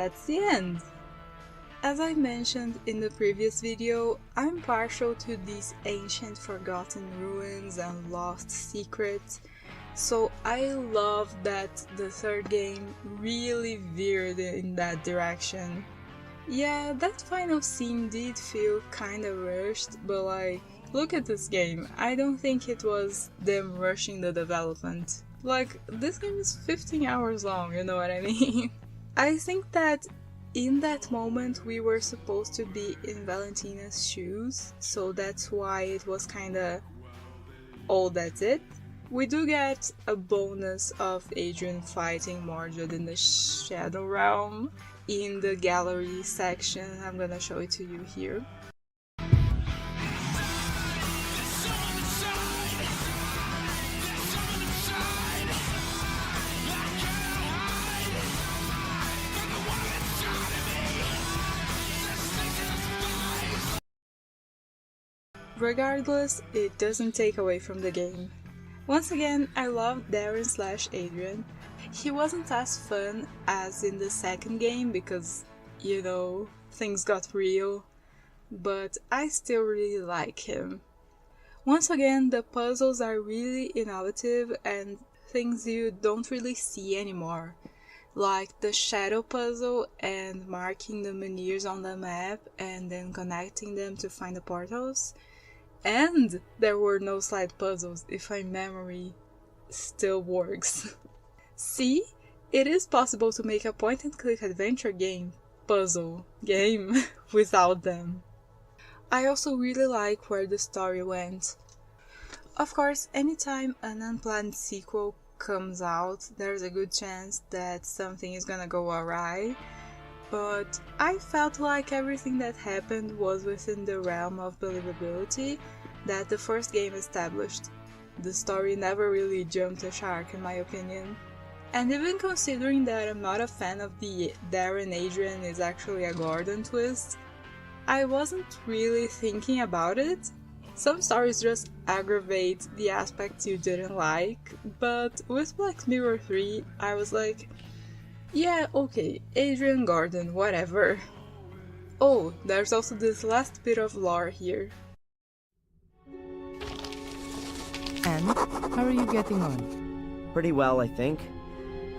that's the end. As I mentioned in the previous video, I'm partial to these ancient forgotten ruins and lost secrets, so I love that the third game really veered in that direction. Yeah, that final scene did feel kinda rushed, but like, look at this game, I don't think it was them rushing the development. Like, this game is 15 hours long, you know what I mean? I think that in that moment we were supposed to be in Valentina's shoes, so that's why it was kinda, oh, that's it. We do get a bonus of Adrian fighting Mordred in the Shadow Realm in the gallery section. I'm gonna show it to you here. Regardless, it doesn't take away from the game. Once again, I loved Darren/Adrian. He wasn't as fun as in the second game because, you know, things got real, but I still really like him. Once again, the puzzles are really innovative and things you don't really see anymore, like the shadow puzzle and marking the menhirs on the map and then connecting them to find the portals. And there were no slide puzzles, if my memory still works. See, it is possible to make a point-and-click adventure game, puzzle game, without them. I also really like where the story went. Of course, anytime an unplanned sequel comes out, there's a good chance that something is gonna go awry. But I felt like everything that happened was within the realm of believability that the first game established. The story never really jumped the shark in my opinion. And even considering that I'm not a fan of the Darren Adrian is actually a Gordon twist, I wasn't really thinking about it. Some stories just aggravate the aspects you didn't like, but with Black Mirror 3 I was like, yeah, okay, Adrian Gordon, whatever. Oh, there's also this last bit of lore here. And how are you getting on? Pretty well, I think.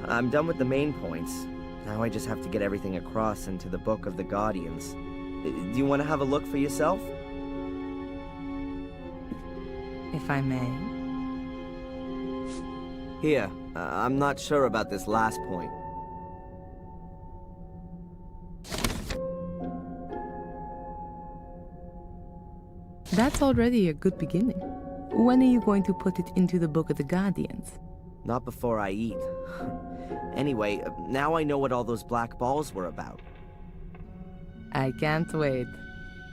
I'm done with the main points. Now I just have to get everything across into the Book of the Guardians. Do you want to have a look for yourself? If I may. Here, I'm not sure about this last point. That's already a good beginning. When are you going to put it into the Book of the Guardians? Not before I eat. Anyway, now I know what all those black balls were about. I can't wait.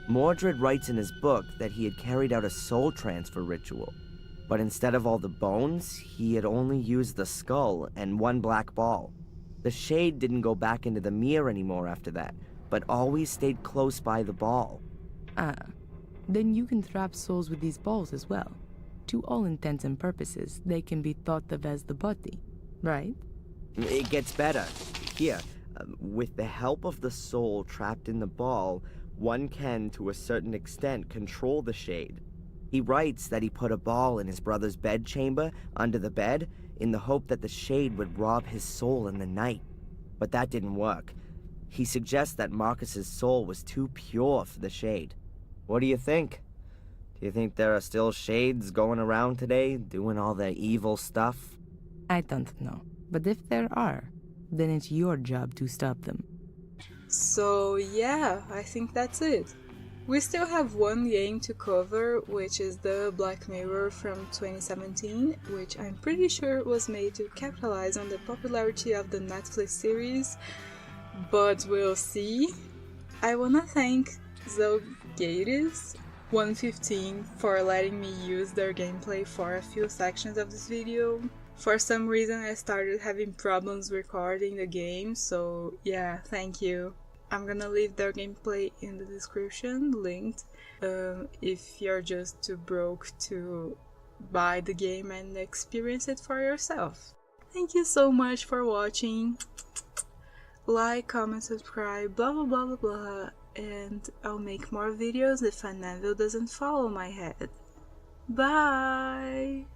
Mordred writes in his book that he had carried out a soul transfer ritual, but instead of all the bones, he had only used the skull and one black ball. The shade didn't go back into the mirror anymore after that, but always stayed close by the ball. Ah, then you can trap souls with these balls as well. To all intents and purposes, they can be thought of as the body, right? It gets better. Here, with the help of the soul trapped in the ball, one can, to a certain extent, control the shade. He writes that he put a ball in his brother's bedchamber, under the bed, in the hope that the shade would rob his soul in the night. But that didn't work. He suggests that Marcus's soul was too pure for the shade. What do you think? Do you think there are still shades going around today, doing all the evil stuff? I don't know. But if there are, then it's your job to stop them. So yeah, I think that's it. We still have one game to cover, which is the Black Mirror from 2017, which I'm pretty sure was made to capitalize on the popularity of the Netflix series, but we'll see. I wanna thank Dzodzoge 115 for letting me use their gameplay for a few sections of this video. For some reason I started having problems recording the game, so yeah, thank you. I'm gonna leave their gameplay in the description, linked, if you're just too broke to buy the game and experience it for yourself. Thank you so much for watching. like, comment, subscribe, blah blah blah blah blah, and I'll make more videos if a Neville doesn't follow my head. Bye!